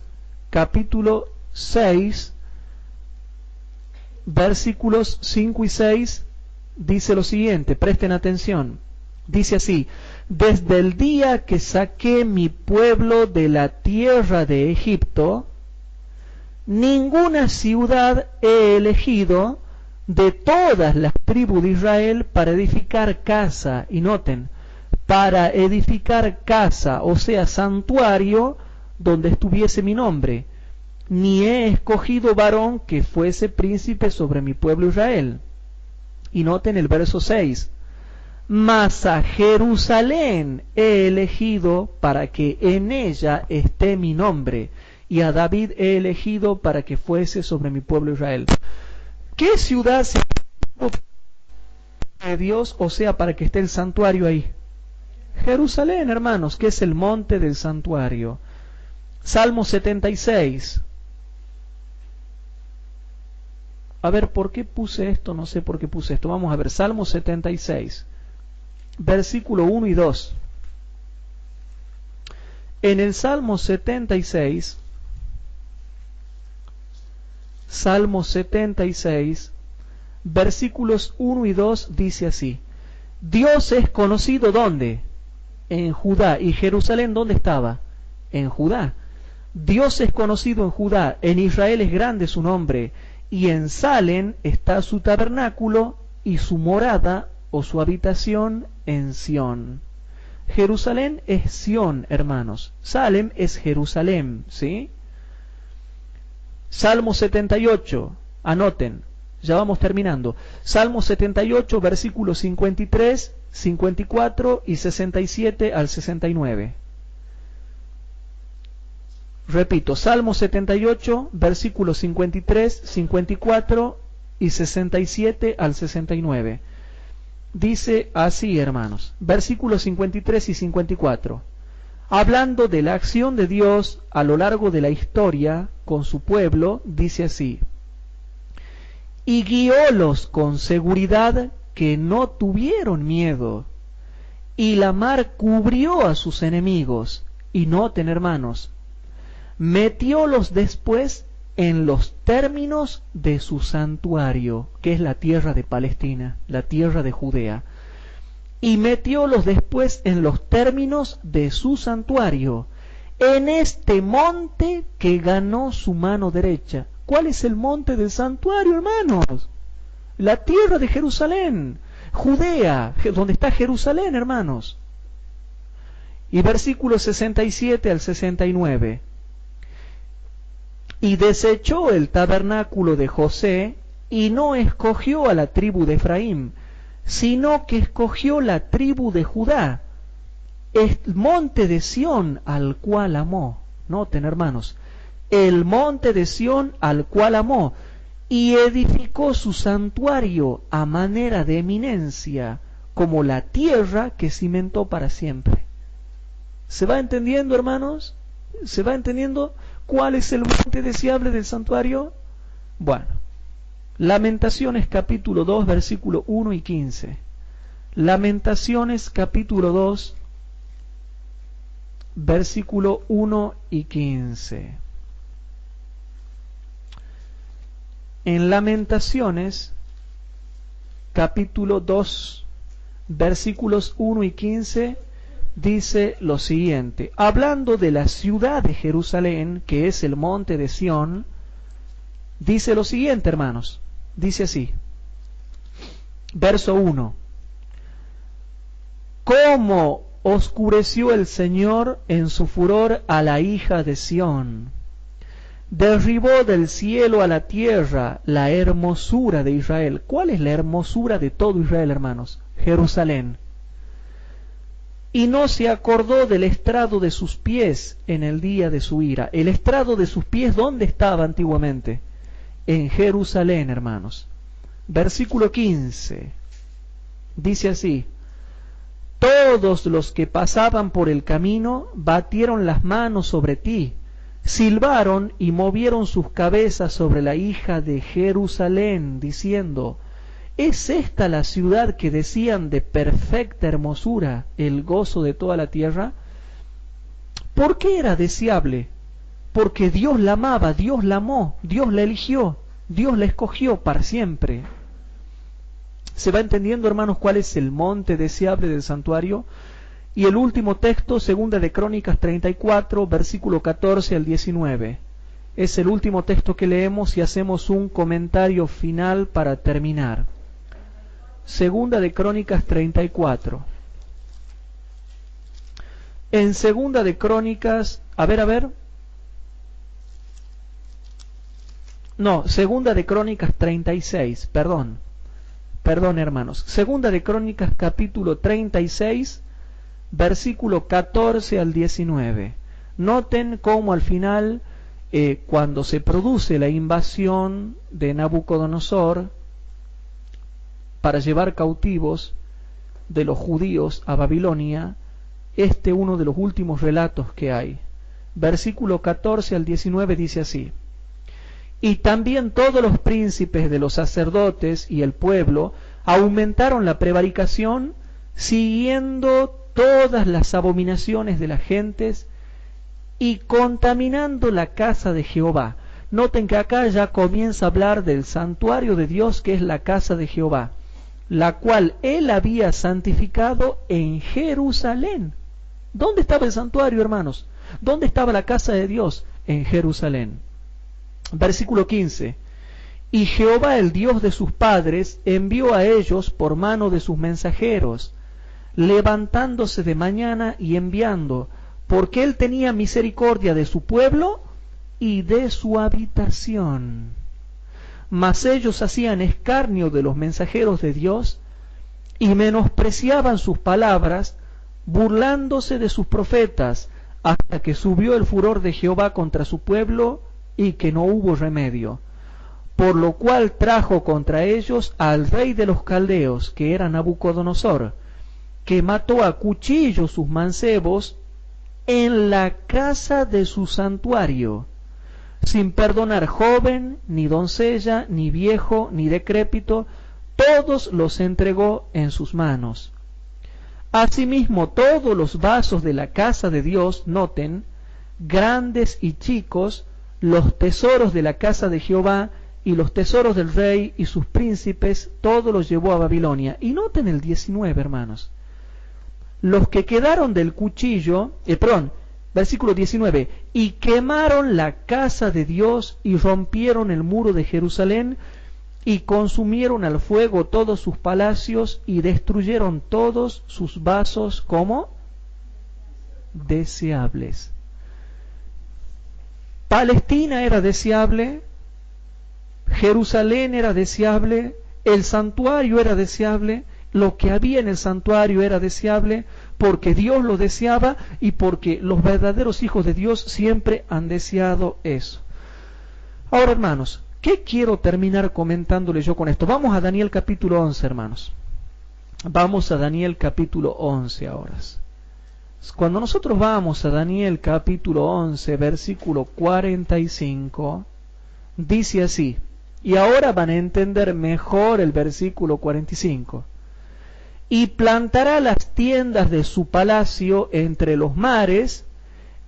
capítulo 6, versículos 5 y 6, dice lo siguiente, presten atención: Dice así: desde el día que saqué mi pueblo de la tierra de Egipto, ninguna ciudad he elegido de todas las tribus de Israel para edificar casa. Y noten, para edificar casa, o sea, santuario, donde estuviese mi nombre, ni he escogido varón que fuese príncipe sobre mi pueblo Israel. Y noten el verso 6: mas a Jerusalén he elegido para que en ella esté mi nombre, y a David he elegido para que fuese sobre mi pueblo Israel. ¿Qué ciudad se de Dios, o sea, para que esté el santuario ahí? Jerusalén, hermanos, que es el monte del santuario. Salmo 76. A ver, ¿por qué puse esto? No sé por qué puse esto. Vamos a ver, Salmo 76, versículo 1 y 2. En el Salmo 76, versículos 1 y 2 dice así: Dios es conocido ¿dónde? En Judá. ¿Y Jerusalén dónde estaba? En Judá. Dios es conocido en Judá, en Israel es grande su nombre, y en Salem está su tabernáculo y su morada o su habitación en Sión. Jerusalén es Sión, hermanos. Salem es Jerusalén, ¿sí? Salmo 78, anoten, ya vamos terminando. Salmo 78, versículos 53, 54 y 67 al 69. Repito, Salmo 78, versículos 53, 54 y 67 al 69. Dice así, hermanos, versículos 53 y 54. Hablando de la acción de Dios a lo largo de la historia con su pueblo, dice así: y guiólos con seguridad que no tuvieron miedo, y la mar cubrió a sus enemigos. Y noten, hermanos, metiólos después en los términos de su santuario, que es la tierra de Palestina, la tierra de Judea. Y metiólos después en los términos de su santuario, en este monte que ganó su mano derecha. ¿Cuál es el monte del santuario, hermanos? La tierra de Jerusalén, Judea, donde está Jerusalén, hermanos. Y versículos 67 al 69. Y desechó el tabernáculo de José, y no escogió a la tribu de Efraín, sino que escogió la tribu de Judá, el monte de Sión al cual amó. Noten, hermanos, el monte de Sión al cual amó, y edificó su santuario a manera de eminencia, como la tierra que cimentó para siempre. ¿Se va entendiendo, hermanos? ¿Se va entendiendo cuál es el monte deseable del santuario? Bueno, Lamentaciones capítulo 2, versículo 1 y 15. Lamentaciones capítulo 2, versículo 1 y 15. En Lamentaciones capítulo 2, versículos 1 y 15, dice lo siguiente, hablando de la ciudad de Jerusalén, que es el monte de Sión, dice lo siguiente, hermanos, dice así, verso 1: ¿Cómo oscureció el Señor en su furor a la hija de Sión? Derribó del cielo a la tierra la hermosura de Israel. ¿Cuál es la hermosura de todo Israel, hermanos? Jerusalén. Y no se acordó del estrado de sus pies en el día de su ira. El estrado de sus pies, ¿dónde estaba antiguamente? En Jerusalén, hermanos. Versículo 15. Dice así: todos los que pasaban por el camino batieron las manos sobre ti, silbaron y movieron sus cabezas sobre la hija de Jerusalén, diciendo: ¿es esta la ciudad que decían de perfecta hermosura, el gozo de toda la tierra? ¿Por qué era deseable? Porque Dios la amaba, Dios la amó, Dios la eligió, Dios la escogió para siempre. ¿Se va entendiendo, hermanos, cuál es el monte deseable del santuario? Y el último texto, segunda de Crónicas 34, versículo 14 al 19. Es el último texto que leemos y hacemos un comentario final para terminar. Segunda de Crónicas 34. En segunda de Crónicas, segunda de Crónicas 36, perdón hermanos. Segunda de Crónicas capítulo 36, versículo 14 al 19. Noten cómo al final, cuando se produce la invasión de Nabucodonosor para llevar cautivos de los judíos a Babilonia, uno de los últimos relatos que hay. Versículo 14 al 19 dice así: y también todos los príncipes de los sacerdotes y el pueblo aumentaron la prevaricación, siguiendo todas las abominaciones de las gentes y contaminando la casa de Jehová. Noten que acá ya comienza a hablar del santuario de Dios, que es la casa de Jehová, la cual él había santificado en Jerusalén. ¿Dónde estaba el santuario, hermanos? ¿Dónde estaba la casa de Dios? En Jerusalén. Versículo 15. Y Jehová, el Dios de sus padres, envió a ellos por mano de sus mensajeros, levantándose de mañana y enviando, porque él tenía misericordia de su pueblo y de su habitación. Mas ellos hacían escarnio de los mensajeros de Dios y menospreciaban sus palabras, burlándose de sus profetas, hasta que subió el furor de Jehová contra su pueblo y que no hubo remedio. Por lo cual trajo contra ellos al rey de los caldeos, que era Nabucodonosor, que mató a cuchillo sus mancebos en la casa de su santuario, sin perdonar joven, ni doncella, ni viejo, ni decrépito, todos los entregó en sus manos. Asimismo, todos los vasos de la casa de Dios, noten, grandes y chicos, los tesoros de la casa de Jehová y los tesoros del rey y sus príncipes, todo los llevó a Babilonia. Y noten el 19, hermanos. Los que quedaron del cuchillo, versículo 19, y quemaron la casa de Dios y rompieron el muro de Jerusalén y consumieron al fuego todos sus palacios y destruyeron todos sus vasos como deseables. Palestina era deseable, Jerusalén era deseable, el santuario era deseable, lo que había en el santuario era deseable, porque Dios lo deseaba y porque los verdaderos hijos de Dios siempre han deseado eso. Ahora, hermanos, ¿qué quiero terminar comentándole yo con esto? Vamos a Daniel capítulo 11, hermanos. Vamos a Daniel capítulo 11 ahora. Cuando nosotros vamos a Daniel capítulo 11, versículo 45, dice así, y ahora van a entender mejor el versículo 45. Y plantará las tiendas de su palacio entre los mares,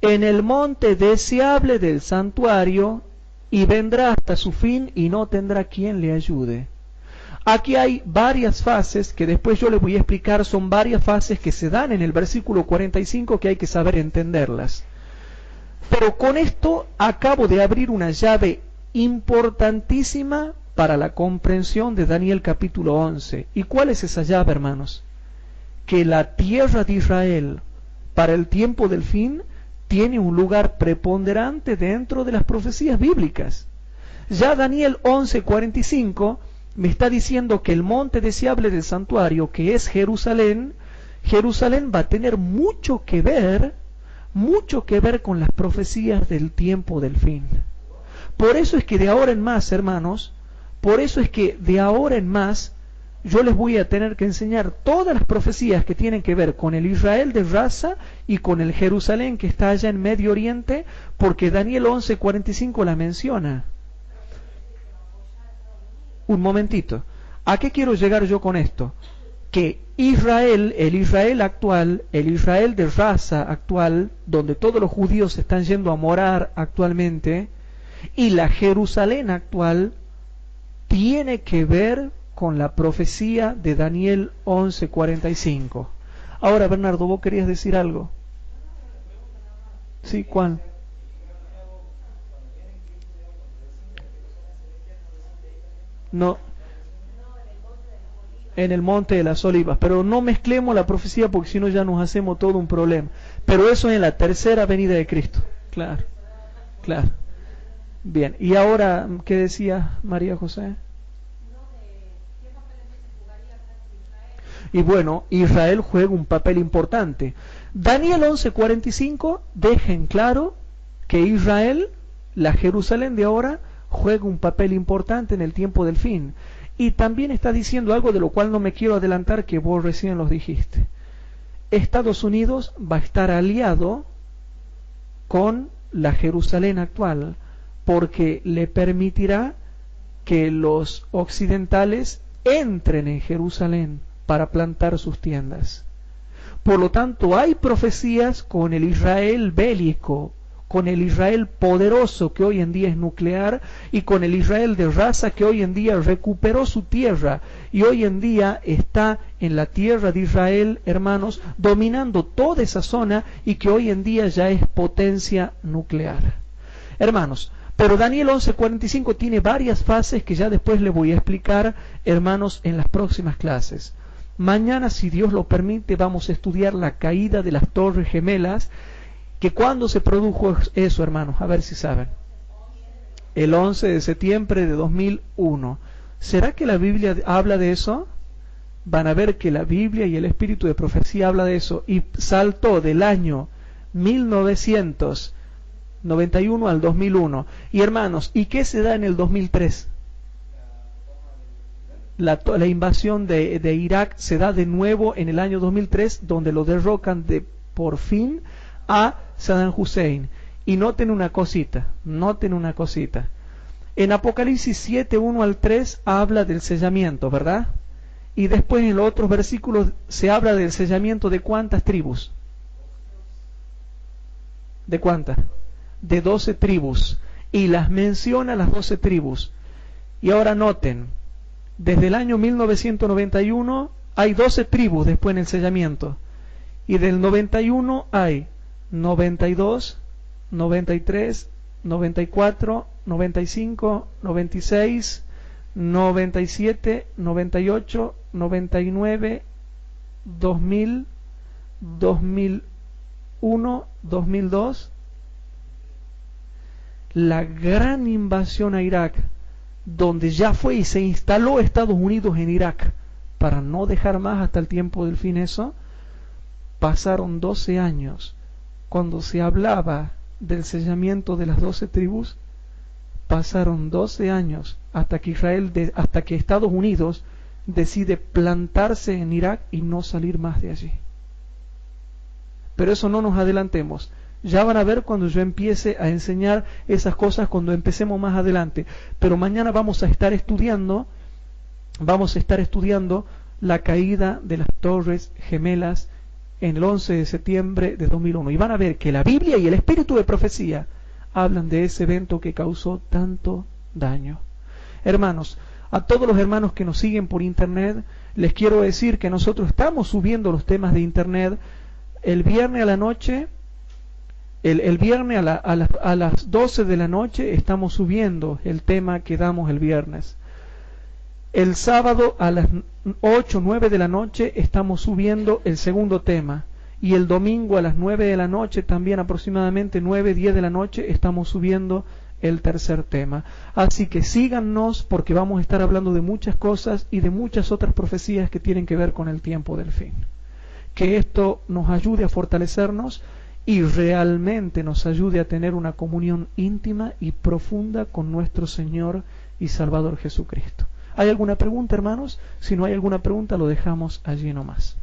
en el monte deseable del santuario, y vendrá hasta su fin y no tendrá quien le ayude. Aquí hay varias fases que después yo les voy a explicar, son varias fases que se dan en el versículo 45 que hay que saber entenderlas. Pero con esto acabo de abrir una llave importantísima para la comprensión de Daniel capítulo 11. ¿Y cuál es esa llave, hermanos? Que la tierra de Israel, para el tiempo del fin, tiene un lugar preponderante dentro de las profecías bíblicas. Ya Daniel 11:45 me está diciendo que el monte deseable del santuario, que es Jerusalén, Jerusalén va a tener mucho que ver con las profecías del tiempo del fin. Por eso es que de ahora en más, hermanos, yo les voy a tener que enseñar todas las profecías que tienen que ver con el Israel de raza y con el Jerusalén que está allá en Medio Oriente, porque Daniel 11:45 la menciona. Un momentito. ¿A qué quiero llegar yo con esto? Que Israel, el Israel actual, el Israel de raza actual, donde todos los judíos están yendo a morar actualmente, y la Jerusalén actual, tiene que ver con la profecía de Daniel 11:45. Ahora, Bernardo, ¿vos querías decir algo? Sí, ¿cuál? No, en el monte de las olivas, pero no mezclemos la profecía porque si no ya nos hacemos todo un problema. Pero eso es en la tercera venida de Cristo. Claro, claro. Bien, y ahora, ¿qué decía María José? Y bueno, Israel juega un papel importante. Daniel 11:45 deja en claro que Israel, la Jerusalén de ahora, juega un papel importante en el tiempo del fin. Y también está diciendo algo de lo cual no me quiero adelantar, que vos recién los dijiste. Estados Unidos va a estar aliado con la Jerusalén actual, porque le permitirá que los occidentales entren en Jerusalén para plantar sus tiendas. Por lo tanto, hay profecías con el Israel bélico, con el Israel poderoso que hoy en día es nuclear, y con el Israel de raza que hoy en día recuperó su tierra y hoy en día está en la tierra de Israel, hermanos, dominando toda esa zona y que hoy en día ya es potencia nuclear. Hermanos, pero Daniel 11:45 tiene varias fases que ya después les voy a explicar, hermanos, en las próximas clases. Mañana, si Dios lo permite, vamos a estudiar la caída de las Torres Gemelas, que cuando se produjo eso, hermanos, a ver si saben. El 11 de septiembre de 2001. ¿Será que la Biblia habla de eso? Van a ver que la Biblia y el espíritu de profecía habla de eso, y saltó del año 1991 al 2001. Y hermanos, ¿y qué se da en el 2003? La invasión de Irak se da de nuevo en el año 2003, donde lo derrocan por fin a Saddam Hussein. Y noten una cosita. En Apocalipsis 7, 1 al 3 habla del sellamiento, ¿verdad? Y después en los otros versículos se habla del sellamiento de ¿cuántas tribus? ¿De cuántas? De 12 tribus. Y las menciona las 12 tribus. Y ahora noten, desde el año 1991 hay 12 tribus después en el sellamiento. Y del 91 hay 92, 93, 94, 95, 96, 97, 98, 99, 2000, 2001, 2002. La gran invasión a Irak, donde ya fue y se instaló Estados Unidos en Irak, para no dejar más hasta el tiempo del fin eso, pasaron 12 años. Cuando se hablaba del sellamiento de las 12 tribus, pasaron 12 años hasta que hasta que Estados Unidos decide plantarse en Irak y no salir más de allí. Pero eso no nos adelantemos. Ya van a ver cuando yo empiece a enseñar esas cosas, cuando empecemos más adelante. Pero mañana vamos a estar estudiando la caída de las Torres Gemelas en el 11 de septiembre de 2001. Y van a ver que la Biblia y el espíritu de profecía hablan de ese evento que causó tanto daño. Hermanos, a todos los hermanos que nos siguen por internet, les quiero decir que nosotros estamos subiendo los temas de internet el viernes a la noche. El viernes a las 12 de la noche estamos subiendo el tema que damos el viernes. El sábado a las 8 o 9 de la noche estamos subiendo el segundo tema. Y el domingo a las 9 de la noche, también aproximadamente 9, 10 de la noche, estamos subiendo el tercer tema. Así que síganos, porque vamos a estar hablando de muchas cosas y de muchas otras profecías que tienen que ver con el tiempo del fin. Que esto nos ayude a fortalecernos y realmente nos ayude a tener una comunión íntima y profunda con nuestro Señor y Salvador Jesucristo. ¿Hay alguna pregunta, hermanos? Si no hay alguna pregunta, lo dejamos allí nomás.